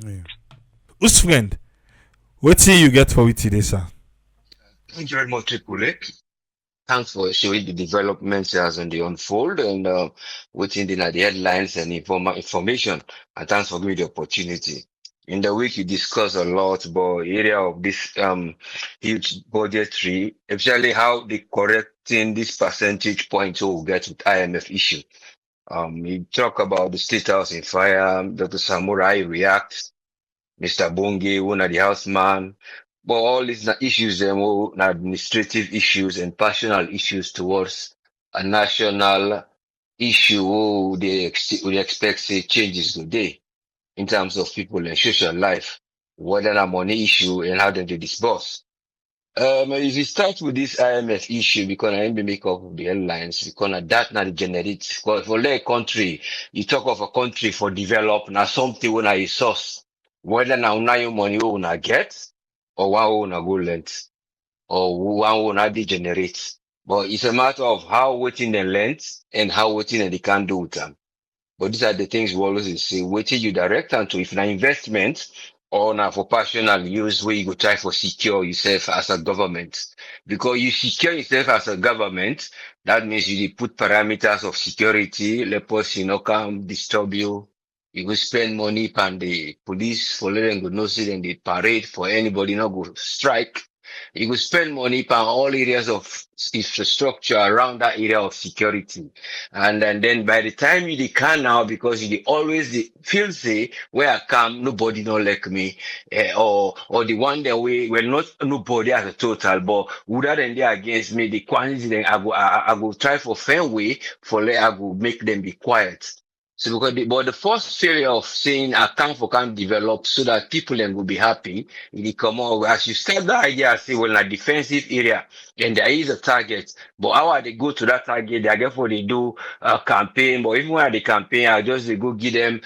[SPEAKER 1] Yeah. Whose friend? What say you get for it today, sir?
[SPEAKER 5] Thank you very much, Tripule. Thanks for showing the developments as on the unfold and within the headlines and information. And thanks for giving me the opportunity. In the week, you discussed a lot about area of this huge budgetary, especially how they correcting this percentage point so we'll get with IMF issue. You talk about the state house in fire, Dr. Samurai reacts, Mr. Bonge, one of the houseman. But all these issues, them all administrative issues and personal issues towards a national issue. We expect say changes today in terms of people and social life, whether a money issue and how they disburse. If you start with this IMF issue, because I be make up of the headlines, because that not generate. Because for a country, you talk of a country for develop, now something when I source, whether now your money will get, or one will go lent, or one will not degenerate. But it's a matter of how waiting the length and how waiting they can do with them. But these are the things we always say, waiting you direct and to if an investment or now for personal use where you go try for secure yourself as a government. Because you secure yourself as a government, that means you put parameters of security, let person no come disturb you. You go spend money on the police for letting go no see and the parade for anybody not go strike. You go spend money on all areas of infrastructure around that area of security. And then by the time you can now, because you always feel say where I come, nobody don't like me, or the one that we were not nobody as a total, but would that and they against me, the quantity then I go try for fair way for let I go make them be quiet. So because but the first failure of saying I can't develop so that people then will be happy, it come out as you start the idea, say well in a defensive area, and there is a target, but how are they go to that target? Therefore they do a campaign, but even when they campaign, I just they go give them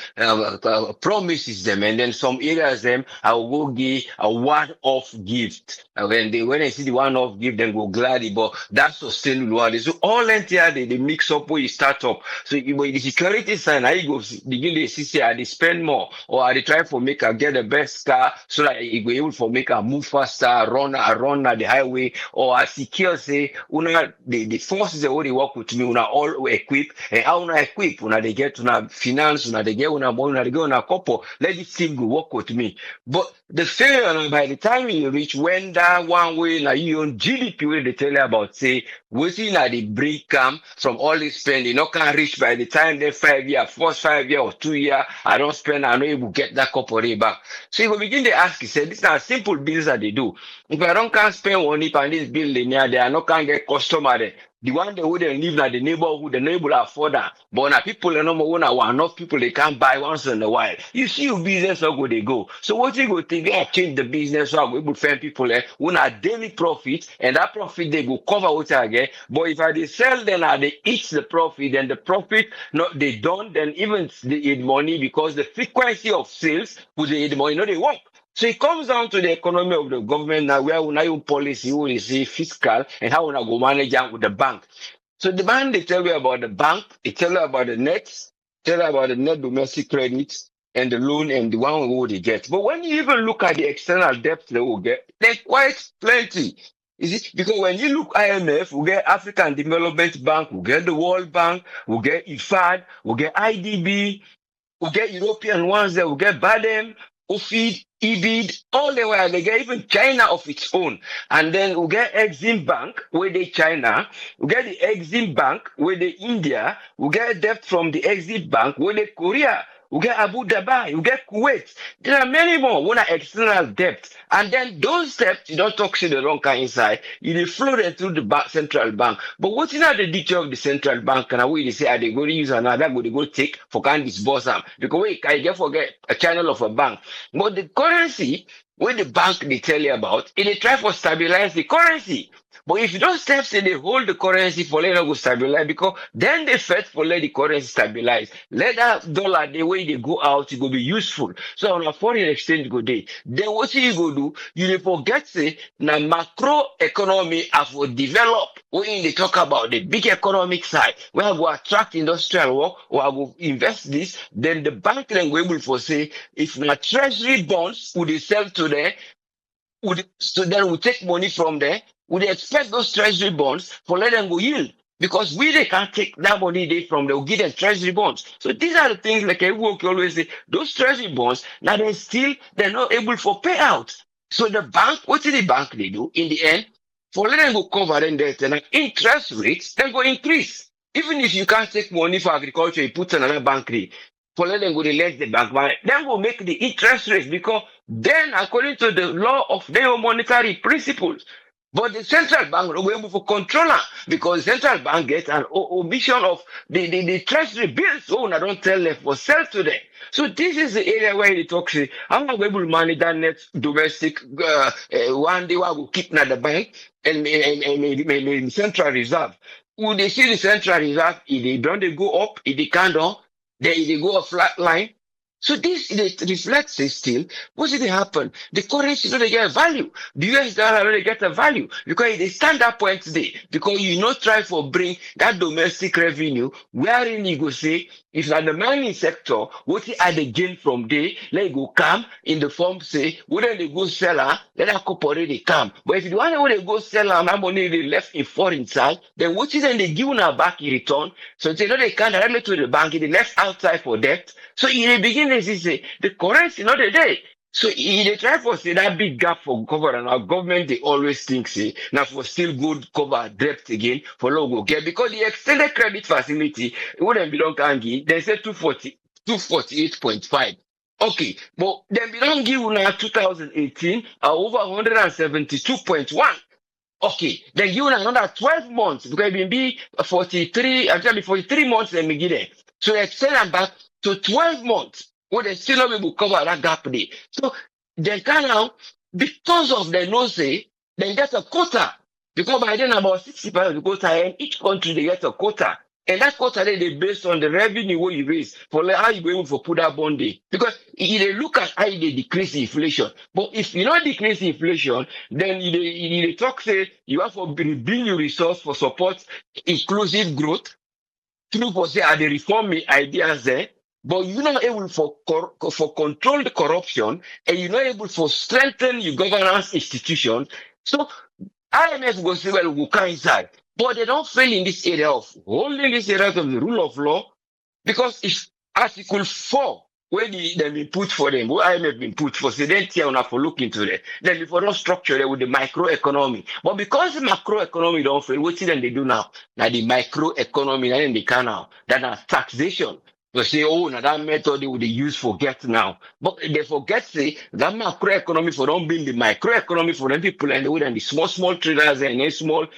[SPEAKER 5] promises them, and then some areas them I will go give a one-off gift. when they see the one off give them go gladly, but that's sustainable one. So all entire they mix up where you start up. So but the security sign, I go begin to see say they spend more or they try for make a get the best car so that it go able for make a move faster, run at the highway or a secure say una the forces that they work with me una all equip and how una equip una they get una finance una they get una money una they get una couple let this team go work with me. But the failure now, by the time you reach when that one way now you own GDP where they tell you about say waiting at the break come from all this spending, not can reach by the time they 5 year, first 5 year or 2 year, I don't spend, I know you will get that corporate back. So you will begin to ask yourself, this is a simple business that they do. If I don't can spend money on this building here, they are not can get customer there. The one that wouldn't live in the neighborhood, the neighbor afford that. But now people are no more enough people they can't buy once in a while. You see your business how go they go. So what you go think they have changed the business so we will find people there who are daily profit and that profit they go cover what I get. But if I they sell then they eat the profit, then the profit not they don't then even they eat money because the frequency of sales would they eat money, no they work. So it comes down to the economy of the government now, where we now policy, we see fiscal, and how we go manage that with the bank. So the bank they tell you about the bank, they tell you about the nets, tell you about the net domestic credits and the loan and the one we they get. But when you even look at the external debt they will get, they're quite plenty. Is it because when you look IMF, we get African Development Bank, we get the World Bank, we get IFAD, we get IDB, we get European ones there, we get BADEM, OFID, EBID, all the way, they get even China of its own. And then we get Exim Bank, where they China, we get the Exim Bank, where they India, we get debt from the Exim Bank, where they Korea, we get Abu Dhabi, we get Kuwait. There are many more when are external debt. And then those debts, you don't talk to the wrong kind inside, you flow them through the central bank. But what's in the detail of the central bank? And we they say, are they going to use another, go they go take for can disburse them? Because we can get forget a channel of a bank. But the currency, when the bank they tell you about, they try for stabilize the currency. But if you don't step say they hold the currency for let it go stabilize because then they fight for let the currency stabilize. Let that dollar the way they go out, it will be useful. So on a foreign exchange go day. Then what you go do, you dey forget say na macro economy have will develop when they talk about the big economic side, where I go attract industrial work or I go invest this, then the bank then go able for say if na treasury bonds would they sell to them, so then we take money from there. Would they expect those treasury bonds for let them go yield? Because we they can't take that money they from they'll give them treasury bonds. So these are the things like I work always say, those treasury bonds, now they're not able for payout. So the bank, what did the bank they do in the end? For let them go cover them debt and interest rates, then go increase. Even if you can't take money for agriculture, you put another bank rate. For let them go let the bank money, then will make the interest rates because then according to the law of their monetary principles. But the central bank will be able to control it because the central bank gets an omission of the treasury bills. So I don't tell them for sell to them. So this is the area where they talk say, I'm not able to manage that net domestic one day I will keep na the bank and central reserve. When they see the central reserve, if they don't they go up, if they can't down, then if they go a flat line. So this it reflects it still. What did it happen? The currency don't get a value. The US dollar don't get a value because they stand up point today. Because you not try for bring that domestic revenue wherein you go say if na the mining sector, what are the gain from there? Let it go come in the form say whether they go sell her, let that corporate they come. But if you want to they go sell her, that money they left in foreign side, then what is then they give her back in return? So they know they can't directly to the bank, they left outside for debt. So in the beginning, they say the currency not a day. So they try for say that big gap for cover and our government they always think say now for still good cover debt again for logo get because the extended credit facility it wouldn't belong can give they say 248.5. Okay, but then belong give now 2018 over 172.1. Okay, then give another 12 months because it will be 43, actually 43 months let me give them. So they extend them back to 12 months. What they still not able to cover that gap there. So they can now, because of the no say, they get a quota. Because by then about 60% of the quota, and each country they get a quota. And that's what they based on the revenue what you raise for like, how you going for put that bond day. Because they look at how they decrease inflation. But if you not decrease inflation, then they talk say you have to build your resource for support inclusive growth through for say are the reform ideas there. But you're not able for control the corruption, and you're not able for strengthen your governance institution. So IMF will say, well, we can inside. But they don't fail in this area of holding this area of the rule of law, because if Article 4, where they been put for them, where IMF been put for, say, then tell have to look into it. Then before not structure it with the microeconomy. But because the macroeconomy don't fail, what then they do now? Now the microeconomy, then they can now. That's taxation. They say, oh, now that method they would use forget now. But they forget, say, that macroeconomy for don't build the microeconomy for them people and the small traders and the small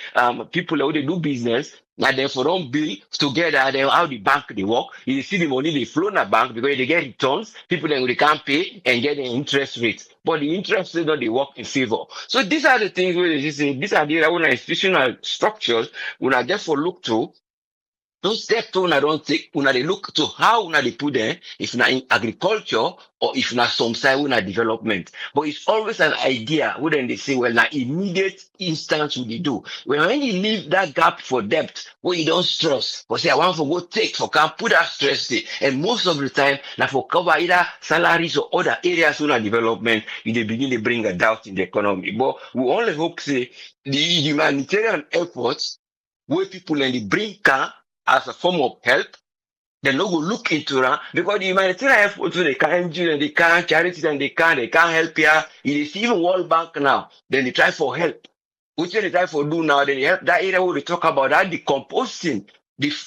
[SPEAKER 5] people who they do business. And then for don't build together, then how the bank they work. You see the money they flow in the bank because they get returns. People then they can't pay and get the interest rates. But the interest rate don't they work in favor. So these are the things where they say these are the institutional structures when I therefore look to. Those step two, I don't take, when they look to how they put there, if not in agriculture or if not some side, when development. But it's always an idea, wouldn't they say, well, now immediate instance would they do. When you leave that gap for debt, where you don't stress, but say, I want to go take for can put that stress there. And most of the time, now for cover either salaries or other areas when development, they begin to bring a doubt in the economy. But we only hope, say, the humanitarian efforts, where people in the bring can, as a form of help, they no go look into that because the humanitarian effort they can't do and they can't charities and they can't help here. It is even World Bank now. Then they try for help. Which they try for do now, then they help that area where they talk about that decomposting.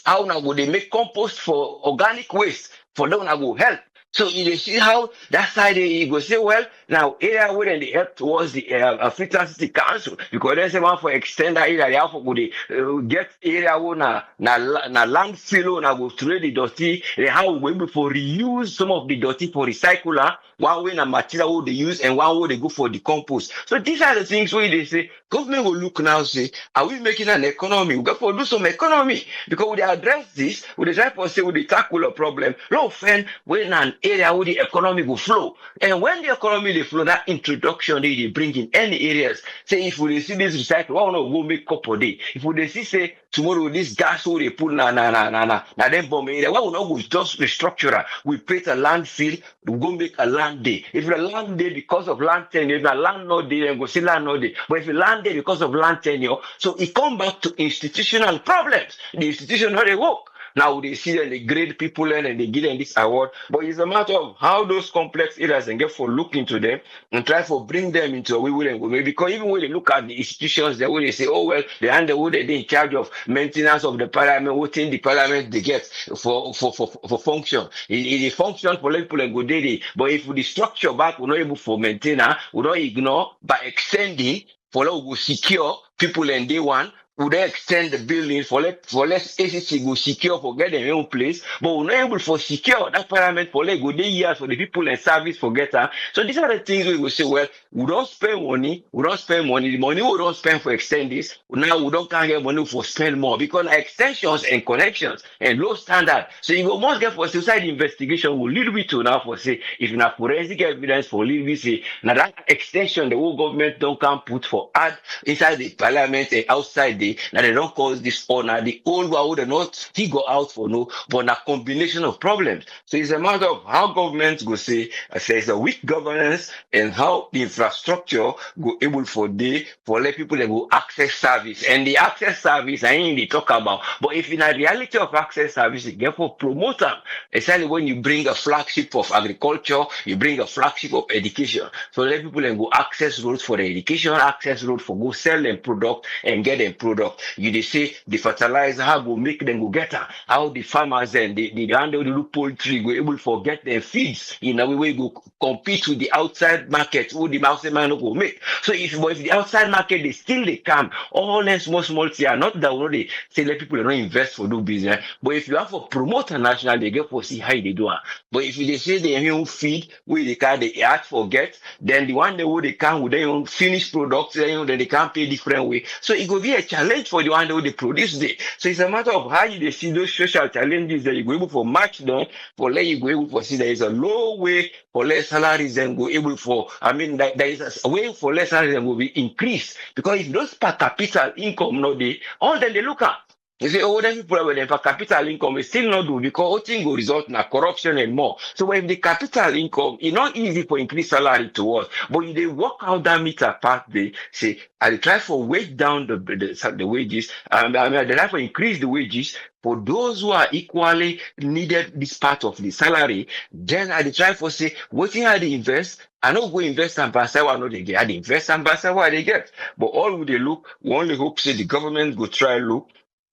[SPEAKER 5] How now would they make compost for organic waste for them now go help. So you see how that side you go say, well, now area where they help towards the African City Council because they say one for extend that area, they have to get area where na landfill na go trade the dirty. They have way for reuse some of the dirty for recycler. One way na material where they use and one way they go for the compost. So these are the things where they say government will look now say, are we making an economy? We got to do some economy because we address this, we try to say we tackle a problem. Low friend when an area where the economy will flow. And when the economy will flow, that introduction they bring in any areas. Say if we see this recycle, why not go make couple day? If we see say tomorrow this gas will they put na then bomb area, why not go just restructure? We create a landfill, we go make a land day. If the land day because of land tenure, if the land no day, then go see land no day. But if the land day because of land tenure, so it come back to institutional problems. The institution how they work. Now they see and they grade people and they give them this award. But it's a matter of how those complex areas and get for look into them and try to bring them into a way where they go. Because even when they look at the institutions, they will say, oh well, they hand the they're in charge of maintenance of the parliament, what in the parliament they get for function. It function for people and go daily. But if the structure back, we're not able for maintainer, we don't ignore by extending for we secure people in day one. Would they extend the building for less ACC go secure for get their own place, but we're not able for secure that parliament for like go day years for the people in service for get her. So these are the things we will say, well, we don't spend money, the money we don't spend for extend this, now we don't can't get money for spend more because extensions and connections and low standard. So you go must get for suicide investigation will lead me to now for say if you have forensic evidence for lead we say now that extension the whole government don't come put for add inside the parliament and outside the now they don't cause this honor. The old one would not he go out for no, but a combination of problems. So it's a matter of how governments go say there's a weak governance and how the infrastructure go able for let people that go access service. And the access service I ain't they talk about. But if in a reality of access service, you get for promote them. Especially when you bring a flagship of agriculture, you bring a flagship of education. So let people then go access roads for the education, access road for go sell them product and get them product. You they say the fertilizer how go make them go get her. How the farmers and the handle the poultry go able to get their feeds in a way go compete with the outside market who the outside man go make. So if the outside market they come, all them small here, not that they say let people don't invest for do business. But if you have to promote a national, they get for see how they do it. But if they say they have feed where they can they ask forget, then the one they would they can with their own finished products, then they can't pay different way. So it will be a challenge challenge for the one who they produce there. So it's a matter of how you see those social challenges that you go able for match them, for let you go able for see there is a low way for less salaries and go able for, I mean, there is a way for less salaries and will be increased. Because if those per capital income no they all then they look at. You say, oh, then people with per capital income is still not do because all thing will result in a corruption and more. So if the capital income, it's not easy for increase salary to us, but if they work out that meter part, they say, I try for wage down the wages, I mean, they try for increase the wages for those who are equally needed this part of the salary. Then I try for say, what thing I invest, I know go invest and pass what I know they get. I invest and pass what they get. But all we they look, we only hope say the government go try look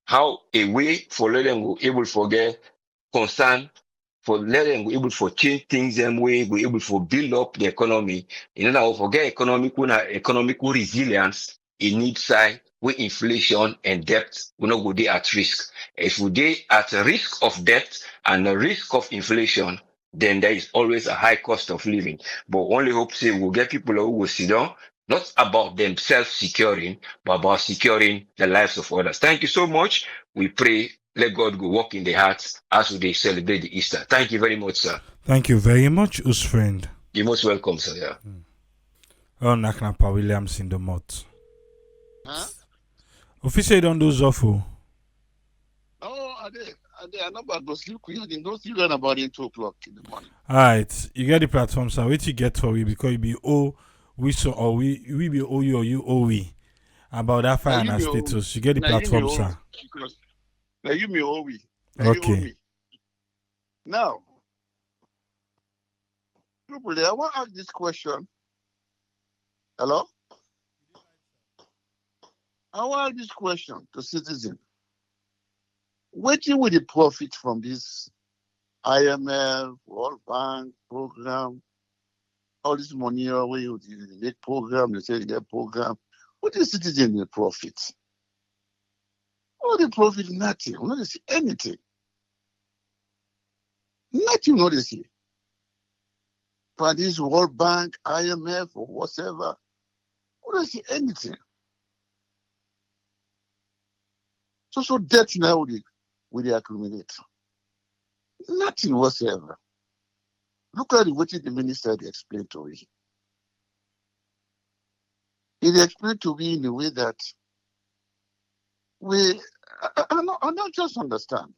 [SPEAKER 5] how a way for let them go able to get concern for let them go able to change things them way go able to build up the economy. In order to forget economical resilience, it needs side where inflation and debt will not go there at risk. If we dey at a risk of debt and a risk of inflation, then there is always a high cost of living. But only hope say we'll get people who will sit down, not about themselves securing, but about securing the lives of others. Thank you so much. We pray, let God go walk in the hearts as they celebrate the Easter. Thank you very much, sir.
[SPEAKER 1] Thank you very much, us friend.
[SPEAKER 5] You're most welcome, sir. Yeah.
[SPEAKER 1] Oh, Naknapa Williams in the mouth.
[SPEAKER 6] Huh?
[SPEAKER 1] Officer don't do Zofo.
[SPEAKER 6] Oh, are they are not about to sleep. You don't sleep about it 2 o'clock in the morning.
[SPEAKER 1] Alright, you get the platform, sir. What you get for we because you be we so or we be owe you or you owe we about that fire and status. You get the platform, sir.
[SPEAKER 6] Because now you me owe we.
[SPEAKER 1] Okay.
[SPEAKER 6] Now, people, I want to ask this question. Hello? I want to ask this question to citizens. What will the profit from this IMF, World Bank program, all this money where you make program, they say they program. What is citizen the profit? All the profit, nothing. We don't see anything. Nothing, we don't see. For this World Bank, IMF, or whatever, we don't see anything. So debt now will they accumulate? Nothing whatsoever. Look at what the minister explained to me. He explained to me in a way that I don't just understand.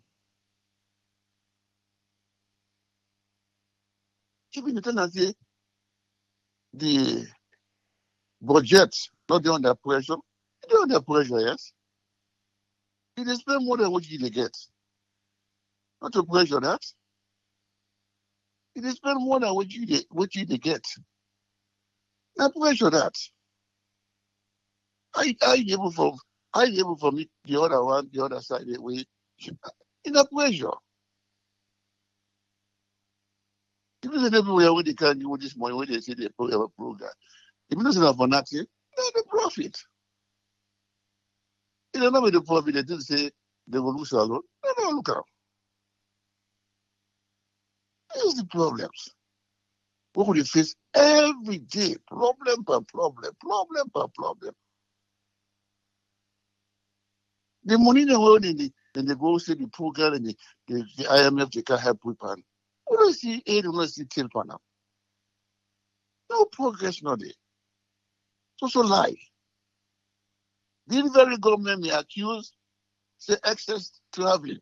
[SPEAKER 6] Even the time I say the budget not under pressure, they're under pressure, yes. They spend more than what they get. Not to pressure that. They spend more than what you get. Not pressure that. I able for me the other one, the other side the way in a pressure. Even if everywhere where they can do this money, when they say they program, if it's not for nothing, they're the profit. You don't know with the profit, they didn't say they will lose alone. No, look out. Here's the problems. What will you face every day? Problem per problem. The money in the world, and they go say the program and the IMF, they can help with pan. We don't see aid, we don't see tail pan now. No progress, no day. So lie. The very government may accuse, say, excess traveling.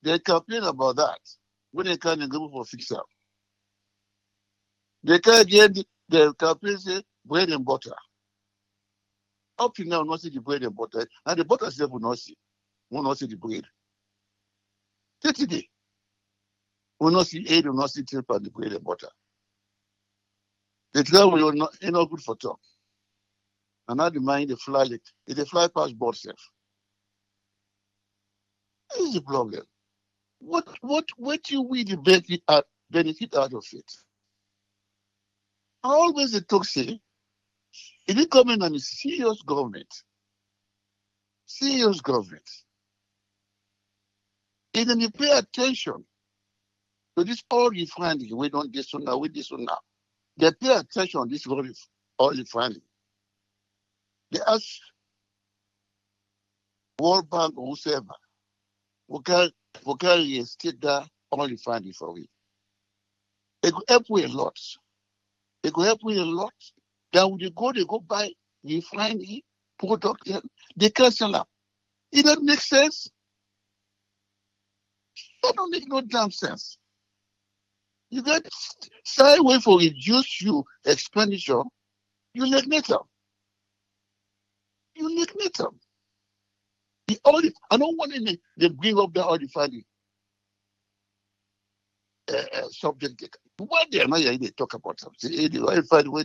[SPEAKER 6] They complain about that when they can't go for fix up. They can't get the campaign say bread and butter. Up to now, not see the bread and butter. And the butter itself will not see. Will not see the bread. Today, will not see aid, will not see tip on the bread and butter. The travel will not good for talk. And now the mind they fly like they fly past board self. This is the problem. What you will the benefit out of it? I always the talk say, if you come in and a serious government, if then you pay attention to this oil refining, we don't this one now, we this one now. They pay attention to this oil refining. They ask World Bank or whoever, we can reinstate that oil refinery for we. It will help we a lot. It will help we a lot. Then when they go buy refinery product, they cancel up. It doesn't make sense. That don't make no damn sense. You got to stay away for reduce your expenditure. You neglect them. You neglect them. The oil, I don't want any, they bring up the oil refinery subject. What they are not here, they talk about something. The oil refinery where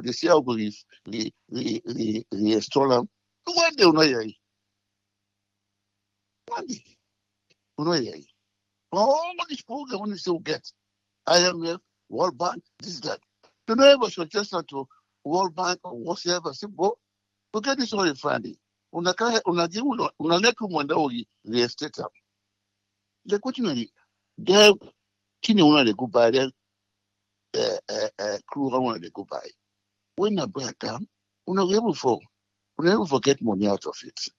[SPEAKER 6] they say how we reinstall them. What they are not here. What they are not here. All these programs when they still get IMF, World Bank, this, that. To know ever suggestion to World Bank or whatever, say, go, forget this oil refinery. Una let you wonder how you reinstate them. Like what you know, they're keen one they go buy, then crew one they go buy. When I buy them, una able forget money out of it.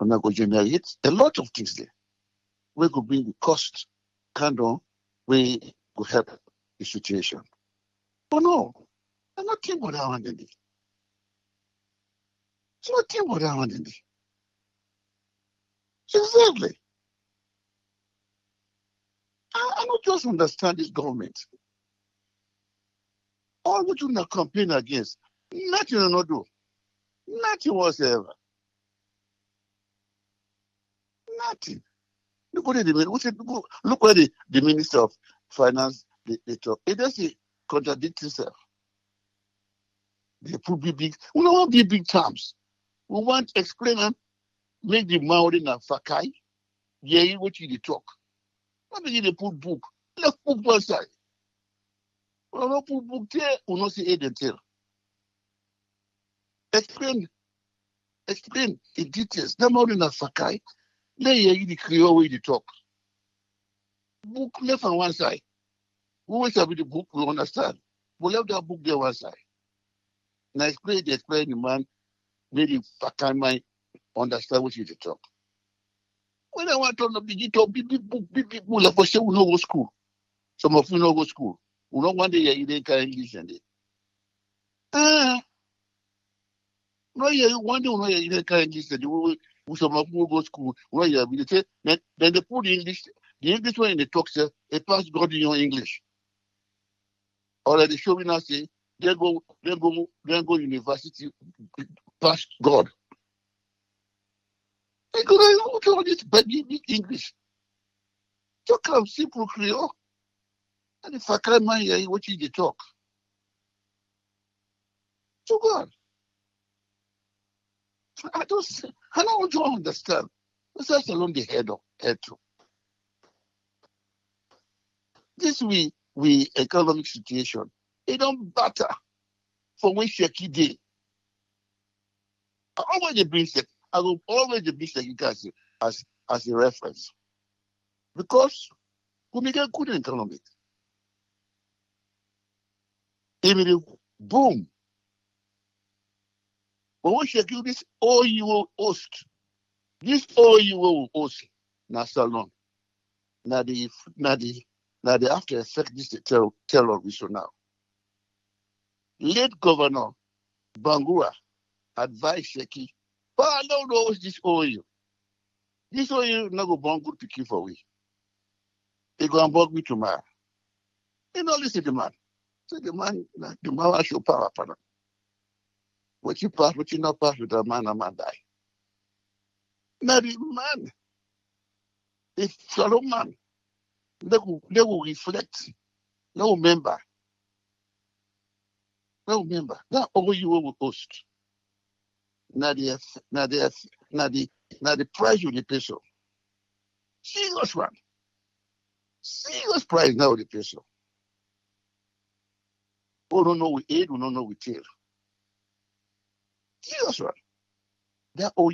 [SPEAKER 6] Una go generate a lot of things there. We could bring the cost kind of we could help the situation. But no, I'm not thinking about that one. It's not thinking about that one. Exactly. I don't just understand this government. All what you campaign against, nothing will not do. Nothing whatsoever. Nothing. Look what look where the Minister of Finance they talk. It doesn't contradict itself. They put big. We don't want big terms. We want to explain them, make the Maori and Fakai. Yeah, what you talk. Not begin to put book. Let's put one side. We don't put book there, we don't see head and tail. Explain the details. The Maori and Fakai. Let you the Creole way they talk. Book left on one side. We always have the book, we understand. We left that book there one side. Now explain the man, maybe Fakai might understand what you talk. When I want to begin to big book, like I say, we don't go school. Some of you don't go school. We don't want to hear you can English and it. No, yeah, one day we don't hear you can English and we some of you go school. Well, yeah, we say then they put the English one in the talk say, a pass God in your English. Or they show me now say, they go university, pass God. They go look at all this big English. Talk of simple Creole. And if I can't mind here, what you talk. So God. I don't want to understand. That's alone the head to. This we economic situation. It don't matter for when shaky day. I always bring Sheki. I will always bring Sheki as a reference. Because we make a good economic. Immediately, boom. But when Sheki this OUO host, this OUO host, na salon. Now the after effect this terrorism now. Late Governor Bangura advised Sheki, but I don't know what's this OU. This OU not go born good picky for we. They go and bug me tomorrow. You know, listen to the man. So the man will show power upon him. What you pass, what you not pass with a man die. Now the man, the fellow man, they will reflect. No member. That all you will host. Now the price of the peso. Serious one. Serious price now of the peso. We don't know we aid, we don't know we tail. Serious one. That all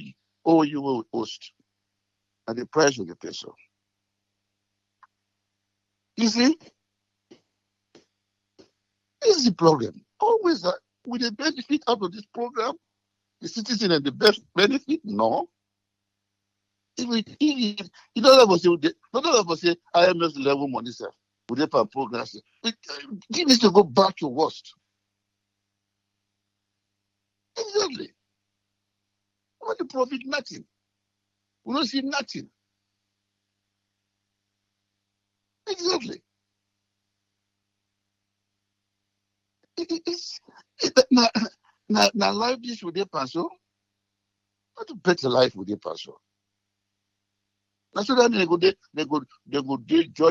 [SPEAKER 6] you will host. And the price of the peso. You see, this is the problem. Always with the benefit out of this program, the citizen and the best benefit, no. If none of us say IMF level money, sir, would they progress? It needs to go back to worst. Exactly. What the profit? Nothing. We don't see nothing. Exactly. Now life this would they pass on? What a better life would they pass on? Now so that they go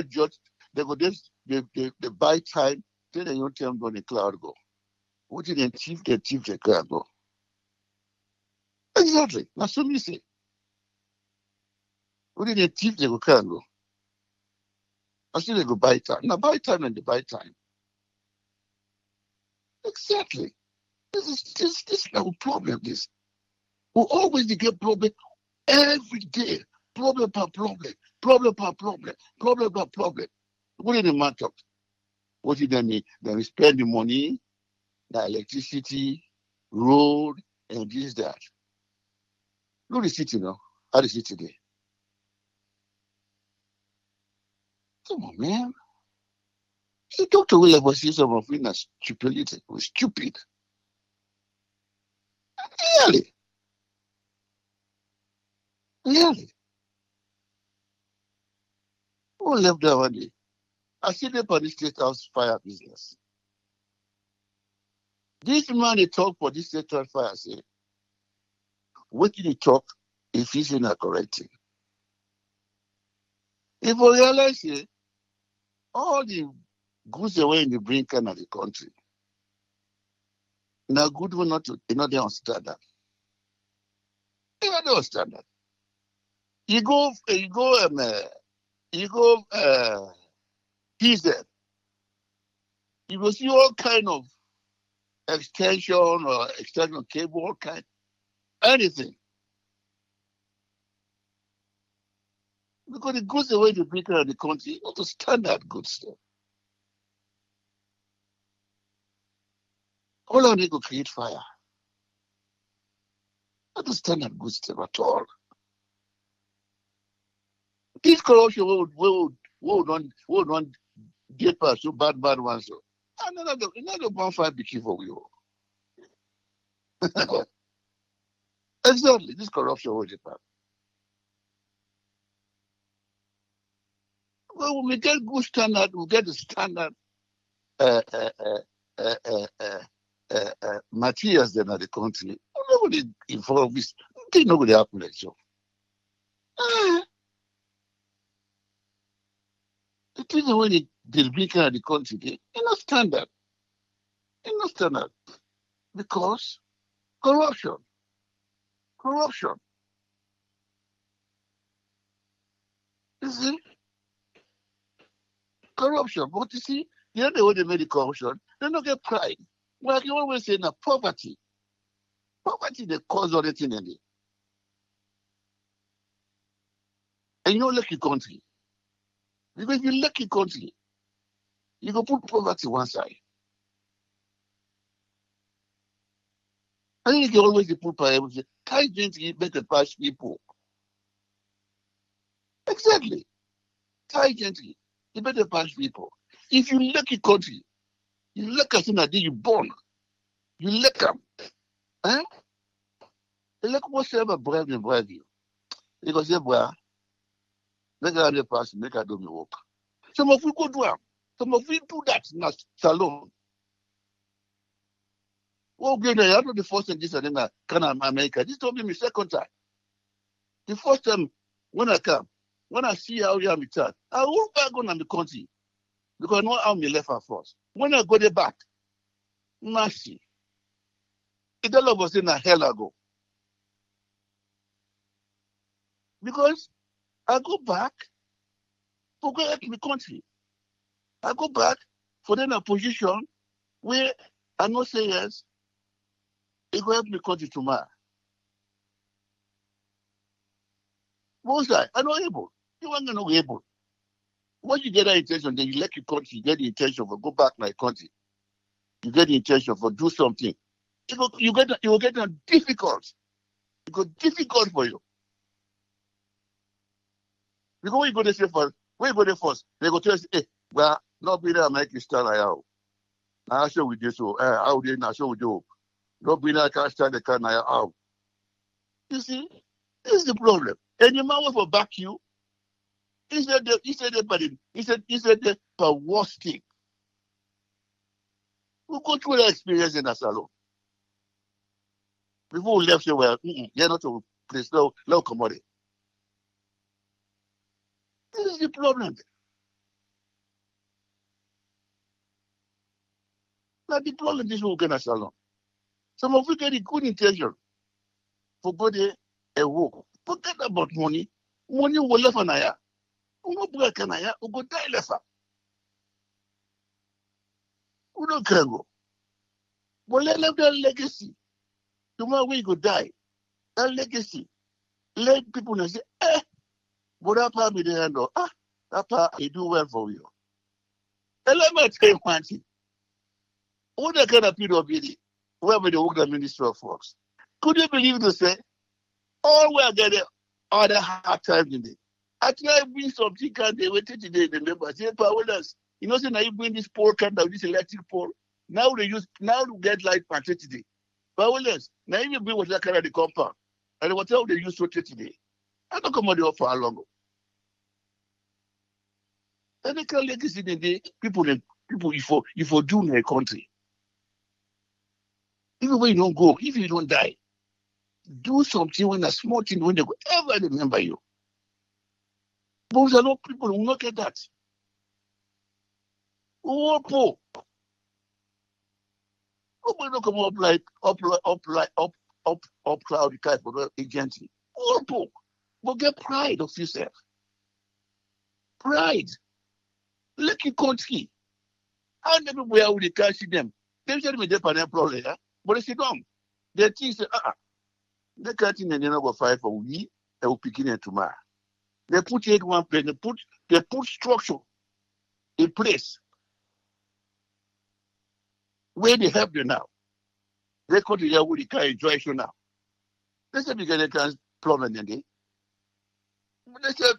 [SPEAKER 6] judge, they buy time, then they don't tell them when the cloud go. What did they achieve the cloud go? Exactly. Now so me say, what did they achieve the cloud go? I still they go buy time. Now buy time and they buy time. Exactly. This is our problem. This we always get problem every day. Problem per problem. Problem per problem. Problem per problem. What did the man talk? What did they need? They spend the money, the electricity, road, and this, that. Look at the city now. How the city today? Come on, man. You talk to Will about some of it as stupidity. It was stupid. Really? Really? Who left that one day? I see them on the state house fire business. This man they talk for this state house fire say, what did he talk if he's not correcting? If we realize all the goods away in the bring kind of the country, now good one not to they on standard. They are not on standard. You go PZ, you will see all kind of extension or extension cable, all kind, anything. Because the goods away the bring kind of the country, not to standard good stuff. All of them go create fire. Not to standard good stuff at all. This corruption would not get past so bad ones. So another bonfire be key for you. Exactly. This corruption will get past. Well, when we get good standard, we get the standard materials then at the country. Nobody involved this. Think nobody happen like so. The thing when they bring at the country, they not standard. They not standard. Because corruption. You see? Corruption. But you see, the other way they made the corruption, they don't get pride. Like you always say, now poverty. Poverty, they cause all the thing in it. And you know, lucky country. Because if you lucky country, you go put poverty one side. I think you always put poverty. Tight gently better pass people. Exactly. Tight gently. You better pass people. If you lucky country, you look at that day you born. You look them. Eh? You look whatsoever bribe you. Because say, boy, make a pass, make a do me work. Some of you go do them. Some of you do that in a salon. Oh, good. I know the first time this and then Canada, America. This told me my second time. The first time when I come, when I see how you are with that, I will back on the country because I know how me left her first. When I go there back, mercy. It all of us in a hell ago. Because I go back to go help my country. I go back for then a position where I know say yes, it will help me country tomorrow. Most I not able. You ain't not able. Once you get that intention, then you let your country, you get the intention for go back my country. You get the intention for do something. You will get difficult. It go difficult for you. Because we go there first, we go there first. They go tell us, hey, well, not be there, make you stand like how. Now show we do so. How they now show we do. Not be there, can't stand the car now how. You see, this is the problem. And your man will back you. He said the worst thing. We go through the experience in a salon. Before we left, you were, you're not to place low commodity. This is the problem. Now the problem is we're gonna salon. Some of you get a good intention for body a work. Forget about money. Money will left an aya. We no break an aya, we go die left. We don't care go. But let that legacy. Tomorrow we go die. That legacy. Let people know say, but that part be the hand of that part I do well for you. And let me tell you one thing. What that kind of people be it? Whoever they work the Ministry of Works. Could you believe to say all we are getting other hard times in it? I try to bring something can they waited today, the members say powerless. You know, say now you bring this pole can down this electric pole. Now to get light party today. Powerless. Now you bring what that kind of the compound. And whatever they use to today. I don't come on the for how long. And they can legacy in the people if you do in a country. Even when you don't go, if you don't die, do something when a small thing when they go ever remember you. But a lot of people will not get that. All poor. Nobody don't come up cloudy kite for the agency. All poor. But get pride of yourself. Pride. Look your country. How everywhere will they catch them? They tell me they're a problem, yeah? But they say, no. They think, they can't in the number 5 for we, they will begin it tomorrow. They put it one place, they put structure in place where they help them now. They come to here with the car enjoy you now. They say because they can't problem in there.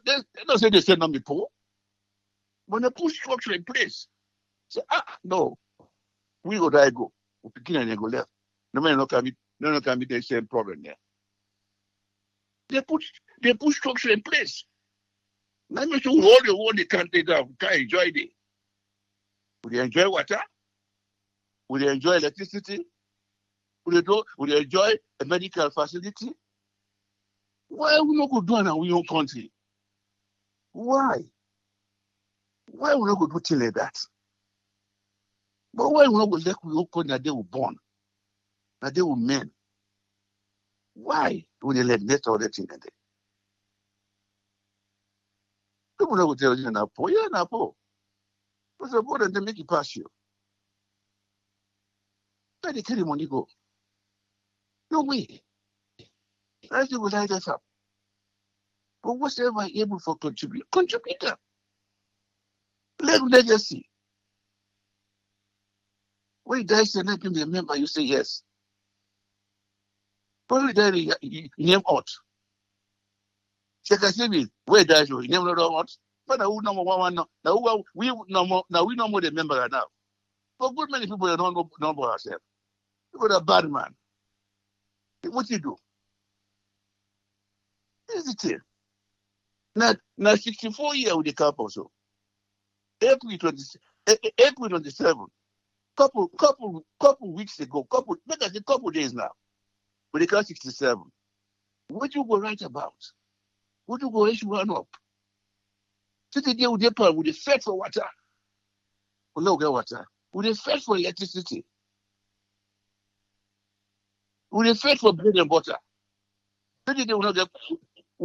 [SPEAKER 6] They don't say they say not be poor. When they put structure in place, say, no, we go there go. We begin and they go left. No man no can be the same problem there. They put structure in place. Let me show all the world they can't take down. Can enjoy it. Will they enjoy water? Will they enjoy electricity? Will they enjoy a medical facility? Why we not go do it in our own country? Why? Why we not go do things like that? But why we not go let we open that they were born? That they were men? Why would they let that all that thing in there? People not go tell you na poor. Yeah, na poor. But the border they make it pass you. Where they carry money go? No way. I think we light us up. But whatever able for contribute that. Legacy. When you die, say let him remember, you say yes. Probably die you name out. Check I say me, where die you name not out. But now number one now we no more remember now. But good many people don't know ourselves. You got a bad man. What you do? This is the thing. Now 64 years with the couple also. April 27. Couple weeks ago, couple days now. With the car 67. What you go write about? What you go issue one up? Today with the fed for water. We no get water. With the fed for electricity. With the fed for bread and butter. Today we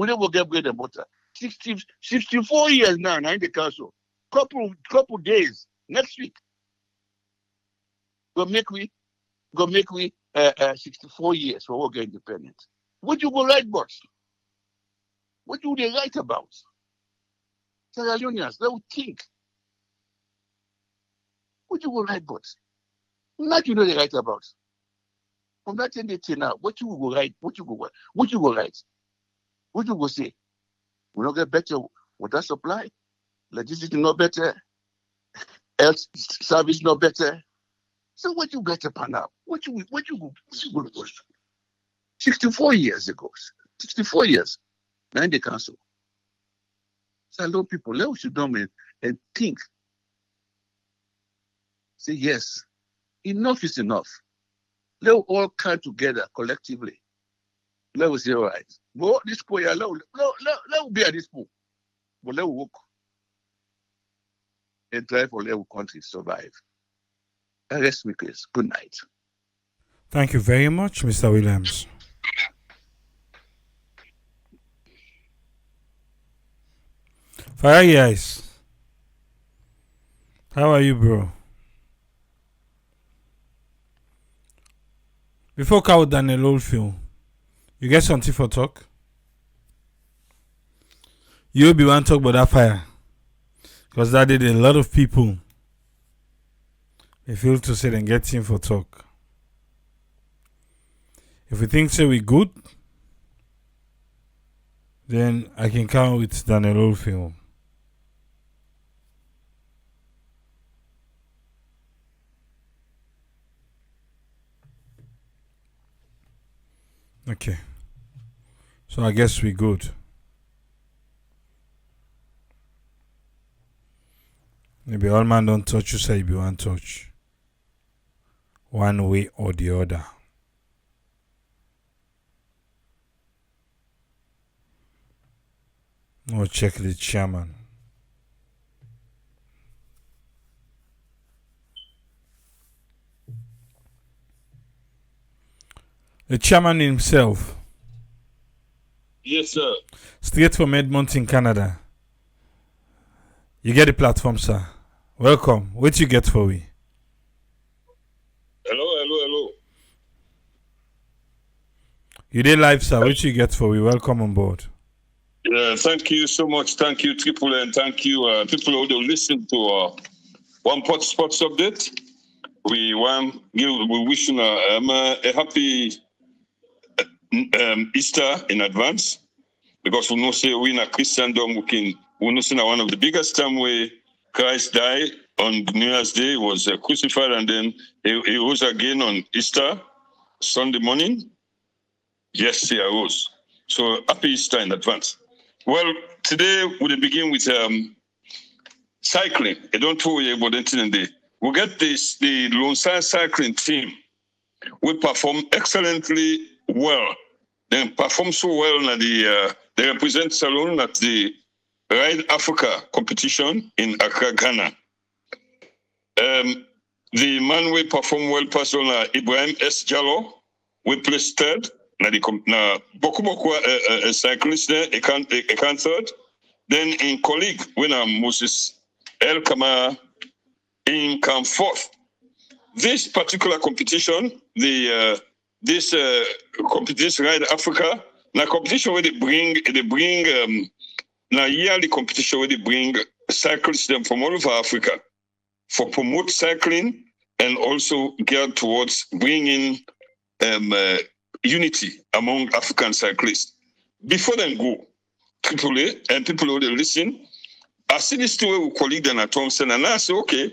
[SPEAKER 6] will get bread and butter. 64 years now in the council. Couple days next week. Go make we 64 years for we get independent. What you go write about? What do they write about? Sierra Leoneans, they will think. What you go write about? Not you know they write about. From that time they say now, what you go write? What you go write? What you go say? We don't get better. water supply, electricity not better, health service not better. So what you get upon now? What you go 64 years ago. 64 years. Now in the council. So a lot of people, let us sit down and think. Say yes, enough is enough. Let us all come together collectively. Let us say, all right. Well, this poor, let us be at this poor. But let us work and try for let our country survive. Rest my case. Good night.
[SPEAKER 1] Thank you very much, Mr. Williams. Fire guys. How are you, bro? Before Cow Daniel Oldfield, you get something for talk? You be one talk about that fire. Because that did a lot of people. They feel to say and get him for talk. If we think so we good, then I can count with Daniel Oldfield. Okay. So I guess we good. Maybe all man don't touch you, say you be one touch. One way or the other. Or check the chairman. The chairman himself.
[SPEAKER 7] Yes, sir.
[SPEAKER 1] Straight from Edmonton, Canada. You get the platform, sir. Welcome. What you get for we?
[SPEAKER 7] Hello.
[SPEAKER 1] You did live, sir. What you get for we? Welcome on board.
[SPEAKER 7] Thank you so much. Thank you, Triple, and thank you, people who listen to One Pot Sports Update. We wish you a happy Easter in advance, because we know say we in a Christendom we know say one of the biggest time where Christ died on New Year's Day, was crucified, and then he rose again on Easter Sunday morning. Yes, he arose. So happy Easter in advance. Well, today we'll begin with cycling. I don't know about anything. We get the Lone Star cycling team. We perform excellently well. They perform so well that they represent Salon at the Ride Africa competition in Accra, Ghana. The man we perform well person Ibrahim S. Jallo. We placed third. Na Boku cyclist there, a can third. Then in colleague, when Moses El Kama in come fourth. This particular competition, this Ride Africa, na competition where they bring na yearly competition where they bring cyclists them from all over Africa for promote cycling and also geared towards bringing unity among African cyclists. Before they go, AAA and people who they listen, I see this story with colleague Dan Thompson, and I say, okay,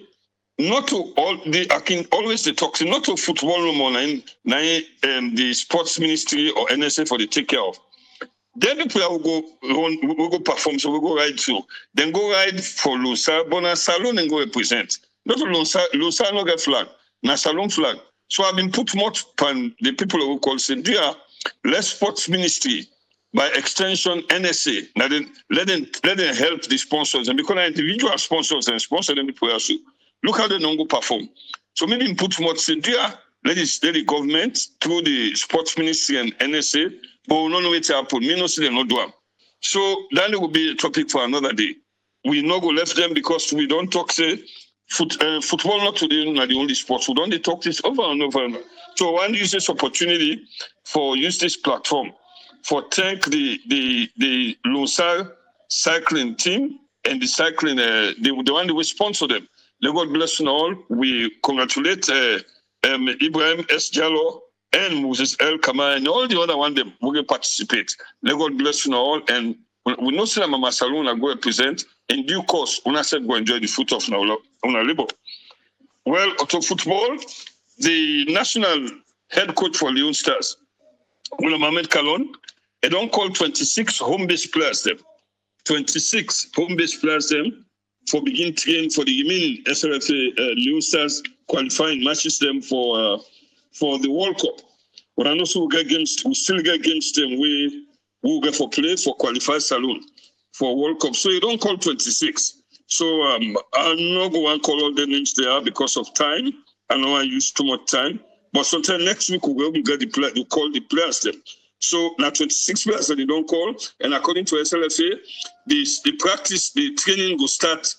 [SPEAKER 7] not to all I can always talk not to football no more the sports ministry or NSA for the take care of. Then the player will go perform, so we go ride too. Then go ride for Lusa, Bona Salon and go represent. Not Lusa no get flag, na Salon flag. So I've been put more upon the people who call say, dear, let sports ministry, by extension NSA. Now then let them help the sponsors, and because individual sponsors and sponsor them the players. Look how they don't go perform. So maybe put more say, dear, let the government through the sports ministry and NSA, but we don't know what to happen. Me no see them not do them. So that will be a topic for another day. We not go left them because we don't talk say football not today not the only sport. We don't talk this over and over. So I want to use this opportunity for use this platform for thank the Lonsar cycling team and the cycling the one that will sponsor them. Let God bless you all. We congratulate Ibrahim S. Jallo and Moses El Kama and all the other one that will participate. Let God bless you all, and We know say Mama Salon I go represent. In due course, una said go enjoy the fruit of una labor. Well, auto football, the national head coach for Leone Stars, William Ahmed Kalon, they don't call 26 home-based players them. 26 home-based players them for begin train for the remaining SLFA Leone Stars qualifying matches them for the World Cup. But I know so we still get against them. We go for play for qualified saloon for World Cup. So you don't call 26. So I'm not going to call all the names there because of time. I know I use too much time. But sometime next week we will get the call the players them. So now 26 players that they don't call, and according to SLFA, the training will start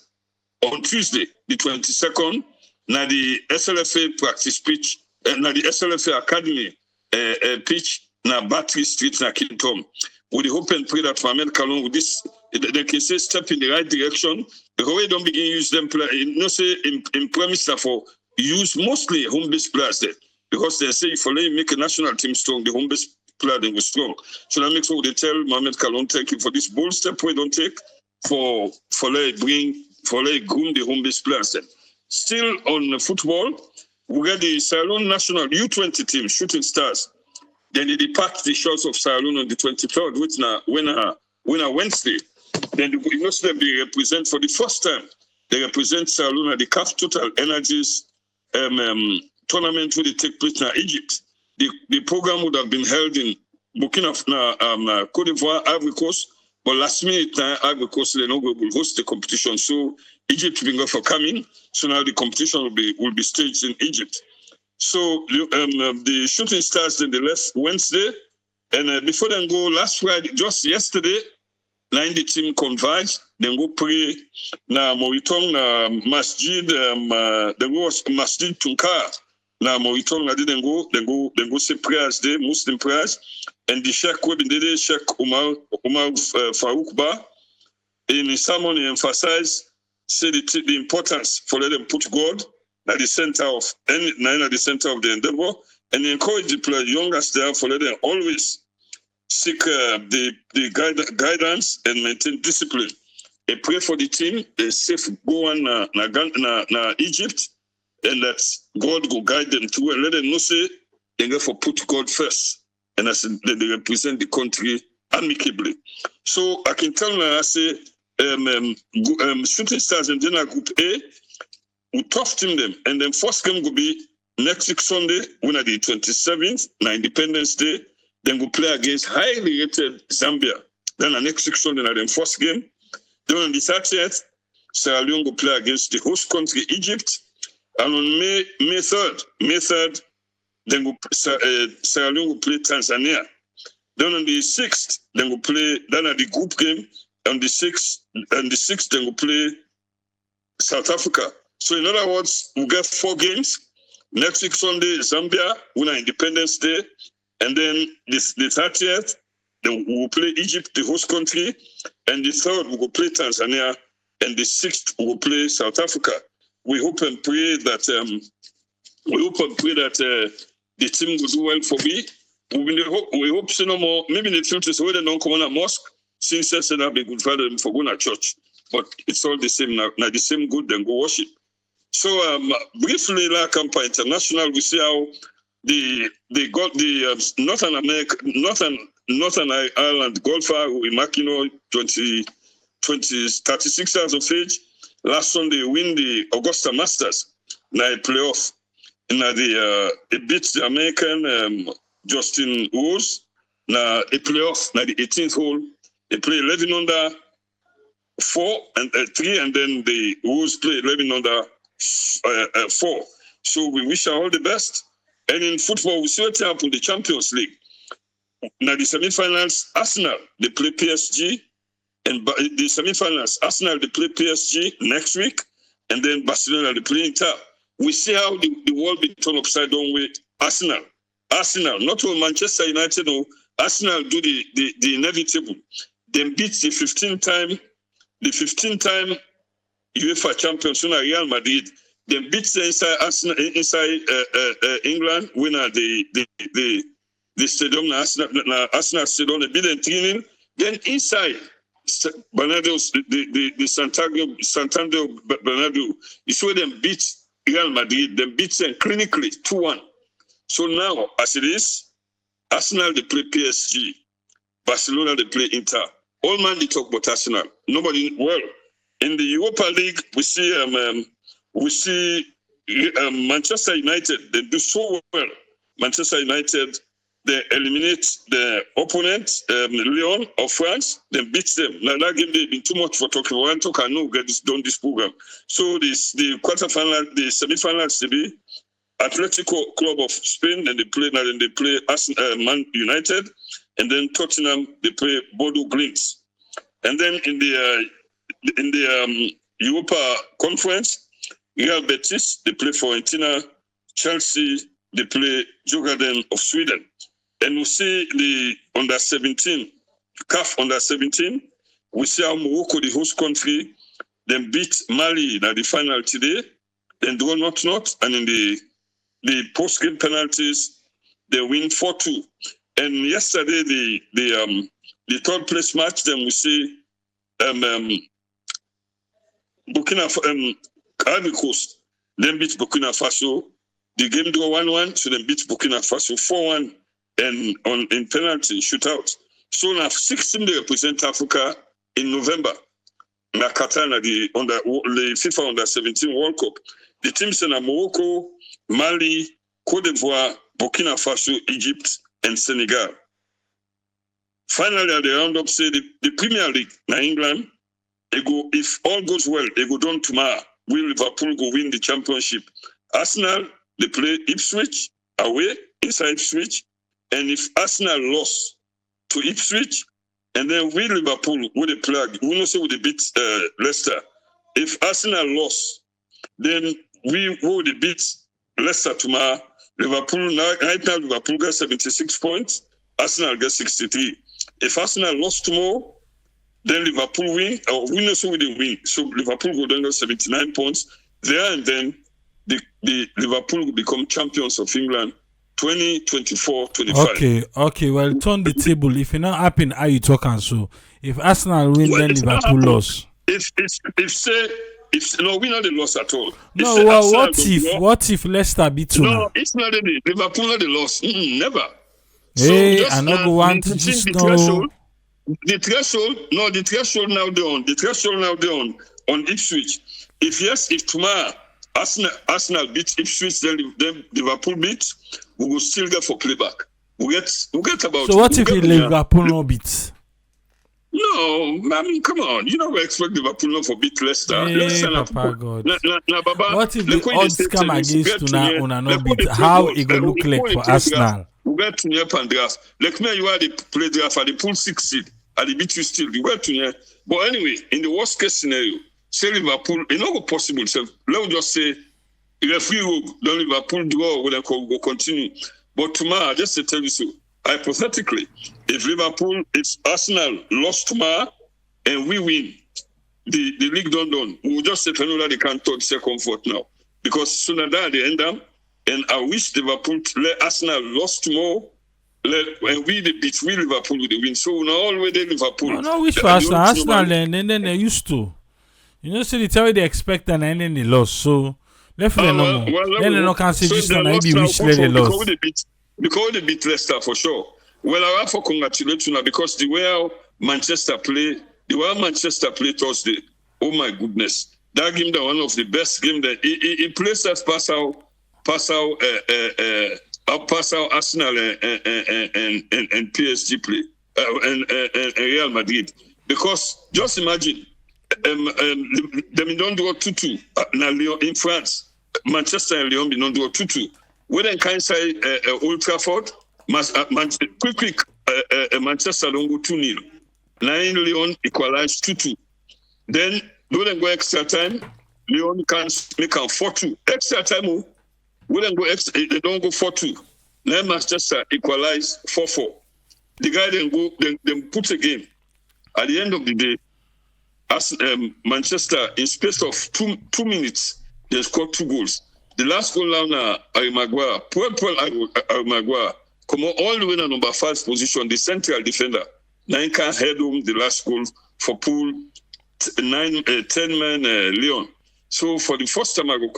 [SPEAKER 7] on Tuesday, the 22nd. Now the SLFA practice pitch, now the SLFA Academy pitch, now Battery Street, now Kingdom. We hope and pray that for America along with this, they can say step in the right direction. Because we don't begin use them, say in premise for use mostly home-based players there. Because they say if you make a national team strong, the home-based player they will strong. So that makes what they tell Mohamed Kalon, thank you for this bold step we don't take for groom the home-based players then. Still on football, we get the Salon national U20 team, Shooting Stars. Then they depart the shores of Salon on the 23rd, which when a Wednesday. Then you know them they represent for the first time. They represent Salon at the CAF Total Energies tournament where they take place in Egypt. The program would have been held in Burkina Faso, Cote d'Ivoire, Ivory Coast, but last minute Ivory Coast they will host the competition. So Egypt been for coming. So now the competition will be staged in Egypt. So the Shooting Stars then they left Wednesday, and before them go last Friday, just yesterday, nine the team converged. Then go pray. Now Moritong Masjid, then go Masjid Tunkar. Now Moritong didn't go. Then go say prayers there, Muslim prayers, and the Sheikh Webin did Sheikh Umar Farouk Ba in his sermon he emphasized say the importance for let them put God at the center of the endeavor, and encourage the youngest there for let them always seek the guidance and maintain discipline. I pray for the team, a safe go on na Egypt, and that God will guide them through and let them know say they go for put God first, and as they represent the country amicably. So I can tell now I say Shooting Stars in Dinner Group A. We tough team them, and then first game will be next week Sunday, when at the 27th, na Independence Day. Then we'll play against highly rated Zambia. Then the next week Sunday, na the first game. Then on the 30th, Sierra Leone will play against the host country Egypt. And on May 3rd, then Sierra Leone will play Tanzania. Then on the 6th, then we'll play. Then at the group game on the 6th, then we'll play South Africa. So in other words, we'll get 4 games. Next week Sunday, Zambia, winner Independence Day. And then the 30th, then we'll play Egypt, the host country. And the 3rd, we will play Tanzania. And the 6th, we will play South Africa. We hope and pray that the team will do well for me. We hope so no more. Maybe in the future, so they don't come on a mosque. Since they said I'll be good for them for going to church. But it's all the same now. Now the same good, then go worship. So briefly, like Campa International, we see how they got the Northern Ireland golfer Makino 36 years of age. Last Sunday, win the Augusta Masters. Now playoff. Now it beats the American Justin Rose. Now a playoff. Now the 18th hole, they play 11 under 4 and 3, and then the Rose play 11 under 4. So we wish her all the best. And in football, we see what happened in the Champions League. Now the semi-finals, Arsenal, they play PSG. And the semi-finals, Arsenal, they play PSG next week. And then Barcelona, they play Inter. We see how the world be turned upside down with Arsenal. Arsenal, not only Manchester United, no, Arsenal do the inevitable. They beat the 15-time UEFA champions, Real Madrid. They beat the inside England, winner the stadium, Arsenal stadium, they beat them 3-0. Then inside Bernardo, the Santander Bernardo, is where them beat Real Madrid, them beat them clinically 2-1. So now, as it is, Arsenal they play PSG, Barcelona they play Inter. All man they talk about Arsenal. Nobody in the Europa League we see Manchester United. They do so well. Manchester United they eliminate the opponent, Leone of France. They beat them. Now that game they've been too much for talking. One talk I know get this done this program. So the quarterfinal, the semi-finals to be Atletico Club of Spain, then they play Man United, and then Tottenham they play Bodo Glimt, and then in the Europa Conference, Real Betis they play Fiorentina, Chelsea they play Djurgården of Sweden, and we see the under 17, CAF under 17. We see how Morocco, the host country, then beat Mali in the final today, then draw not, and in the post-game penalties, they win 4-2. And yesterday, the third place match, then we see Burkina Ivory Coast, then beat Burkina Faso. The game draw 1-1, so then beat Burkina Faso 4-1 and in penalty shootout. So now 16 they represent Africa in November. Na Qatar, the FIFA under 17 World Cup. The teams in Morocco, Mali, Cote d'Ivoire, Burkina Faso, Egypt, and Senegal. Finally, at the roundup, say the Premier League in England, they go, if all goes well, they go down tomorrow. Will Liverpool go win the championship? Arsenal, they play Ipswich away, inside Ipswich. And if Arsenal lost to Ipswich, and then we Liverpool, with the plug, we know say we beat Leicester. If Arsenal lost, then we would beat Leicester tomorrow. Liverpool right now Liverpool gets 76 points. Arsenal gets 63. If Arsenal lost tomorrow, then Liverpool win. Or we know so we didn't win. So Liverpool go down to 79 points. There and then the Liverpool will become champions of England 2024-25.
[SPEAKER 1] Okay. Well, turn the table. If it not happen, how you talking? So if Arsenal win, then Liverpool lost.
[SPEAKER 7] If no, we not the loss at all.
[SPEAKER 1] No, what if Leicester beat you?
[SPEAKER 7] No, it's not the Liverpool not the loss. Never.
[SPEAKER 1] Hey, I not go want to just know.
[SPEAKER 7] The threshold now down. The threshold now down on Ipswich. If tomorrow Arsenal beat Ipswich, then Liverpool beat, we will still get for playback. We get about.
[SPEAKER 1] So what if Liverpool no beat?
[SPEAKER 7] No, I mean, come on. You know we expect Liverpool not for beat Leicester.
[SPEAKER 1] Hey, Papa God.
[SPEAKER 7] Baba,
[SPEAKER 1] what if the odds come against una no beat? How it go look like for Arsenal?
[SPEAKER 7] We get to near draft. Like me, you are the play draft at the pool 6 seed. At the beat you still. We get to near. But anyway, in the worst case scenario, say Liverpool, it's not possible. So let's just say referee will don't Liverpool draw, will continue. But tomorrow, just to tell you so, hypothetically, if Arsenal lost tomorrow and we win, the league done, we'll just say they can't touch second fourth now. Because sooner than they end up, and I wish Liverpool let Arsenal lost tomorrow, and we beat Liverpool with the win. So now always Liverpool.
[SPEAKER 1] No, wish for Arsenal and then they used to. You know, so they tell you they expect and then they lost. So definitely no more. Then they no can say this one maybe wish they lost.
[SPEAKER 7] Because they beat Leicester for sure. Well, I have to congratulate you now because the way Manchester play Thursday, oh my goodness. That game, that one of the best game that he plays that pass out Arsenal and PSG play and Real Madrid. Because just imagine, they don't do a 2-2 now in France. Manchester and Leone don't do a 2-2. We then can say Old Trafford, quick, Manchester don't go 2-0. Now in Leone equalize 2-2. Then don't go extra time. Leone can make a 4-2. Extra time, we then go extra. They don't go 4-2. Now Manchester equalize 4-4. The guy then put a game. At the end of the day, as Manchester in space of two minutes, they scored 2 goals. The last goal now, Harry Maguire, Harry Maguire, come all the way to number 5 position, the central defender. Now he can head home the last goal for pool 10-man Leone. So for the first time, I go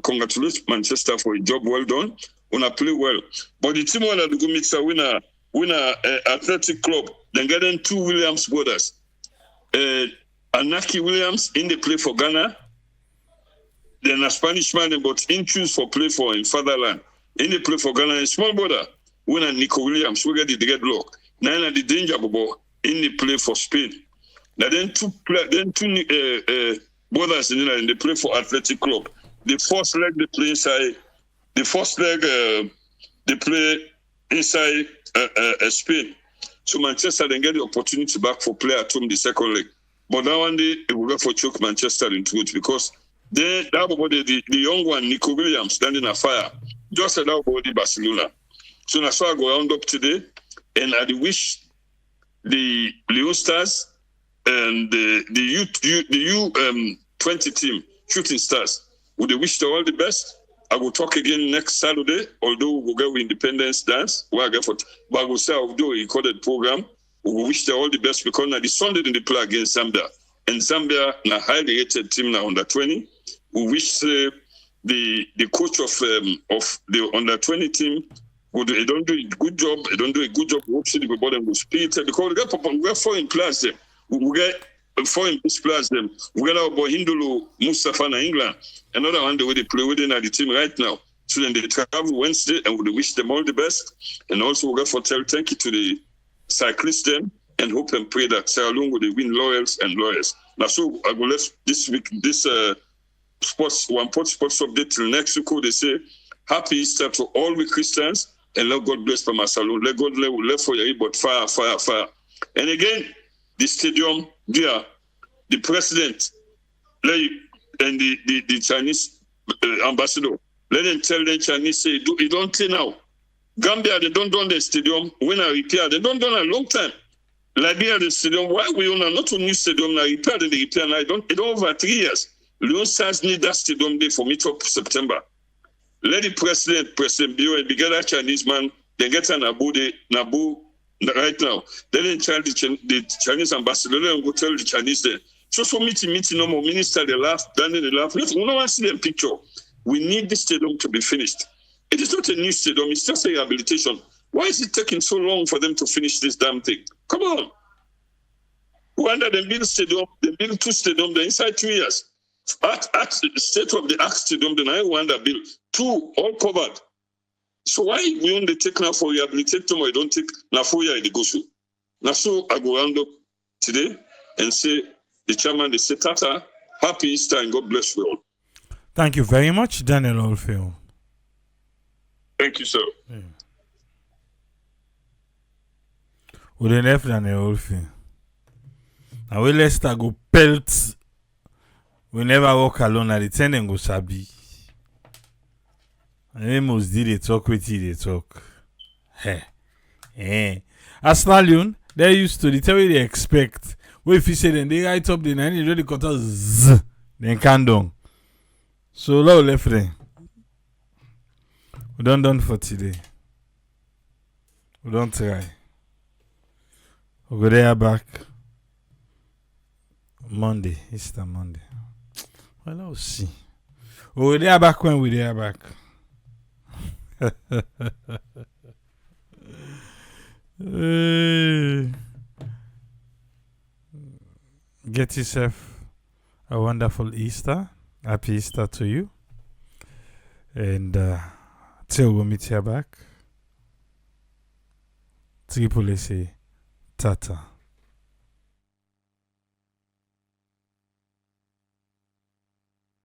[SPEAKER 7] congratulate Manchester for a job well done. When I play well, but the team wanna go mix a winner Athletic Club. Then get them 2 Williams brothers. Anaki Williams in the play for Ghana. Then a Spanish man, but in choose for play for in fatherland. In the play for Ghana, a small brother. Winner Nico Williams, we get the deadlock. Now the danger ball in the play for Spain. Now then two brothers in the play for Athletic Club. The first leg they play inside. The first leg they play inside Spain. So Manchester then get the opportunity back for play at home the second leg. But now one day it will go for choke Manchester into it because the young one, Nico Williams, standing a fire, just said that body Barcelona. So that's why I go round up today, and I wish the Leone Stars and the U20 team, Shooting Stars, would they wish them all the best. I will talk again next Saturday, although we will go with Independence Dance, where I get for, but I will say I will do a recorded program. We will wish them all the best because now the Sunday they play against Zambia. And Zambia, a highly rated team now under 20. We wish the coach of the under 20 team they don't do a good job. They don't do a good job. We hope the people will speed because we get foreign players there. We get foreign players them. We get our boy Hindulu Mustafa in England. Another one the way they play within the team right now. So then they travel Wednesday and we wish them all the best. And also we got for tell thank you to the cyclists then and hope and pray that Sierra Leone will win laurels and lawyers. Now so I go left this week sports update till next week. They say happy Easter to all we Christians and let God bless Pama Salon. Let God let for your but fire. And again, the stadium there, the president and the Chinese ambassador, let them tell the Chinese say you don't say now. Gambia, they don't done the stadium when I repair. They don't done a long time. Liberia, the stadium, why we own not a new stadium now repair the repair now? It over 3 years. Leone Stars need that stadium day for mid of September. Let the President Bio and get a Chinese man, they get an Nabu right now. Then tell the Chinese ambassador, let them go tell the Chinese there. So meeting no more minister, they laugh, Daniel, they laugh. We don't want to see them picture. We need this stadium to be finished. It is not a new stadium, it's just a rehabilitation. Why is it taking so long for them to finish this damn thing? Come on. Rwanda, they build stadium, they build 2 stadiums, they're inside 2 years. At the state of the art stadium, the Rwanda built 2 all covered. So why we only take now for rehabilitation or you don't take now 4 years it goes. Now so I go round up today and say the chairman, they say Tata, happy Easter and God bless you all.
[SPEAKER 1] Thank you very much, Daniel Oldfield.
[SPEAKER 7] Thank you, sir.
[SPEAKER 1] Yeah. We don't have Daniel Oldfield. Now we let's start go pelt. We never walk alone at the 10 and go sabi. And they must do they talk with you, they talk. Australian, they're used to the tell you they expect. What if you say then they write up the 9, you really cut out z, then can down. So low left there. We done for today. We don't try. We go there back Monday, Easter Monday. Well, I'll see. We're there back when we're there back. Get yourself a wonderful Easter. Happy Easter to you. And till we meet you back. Triple say Tata.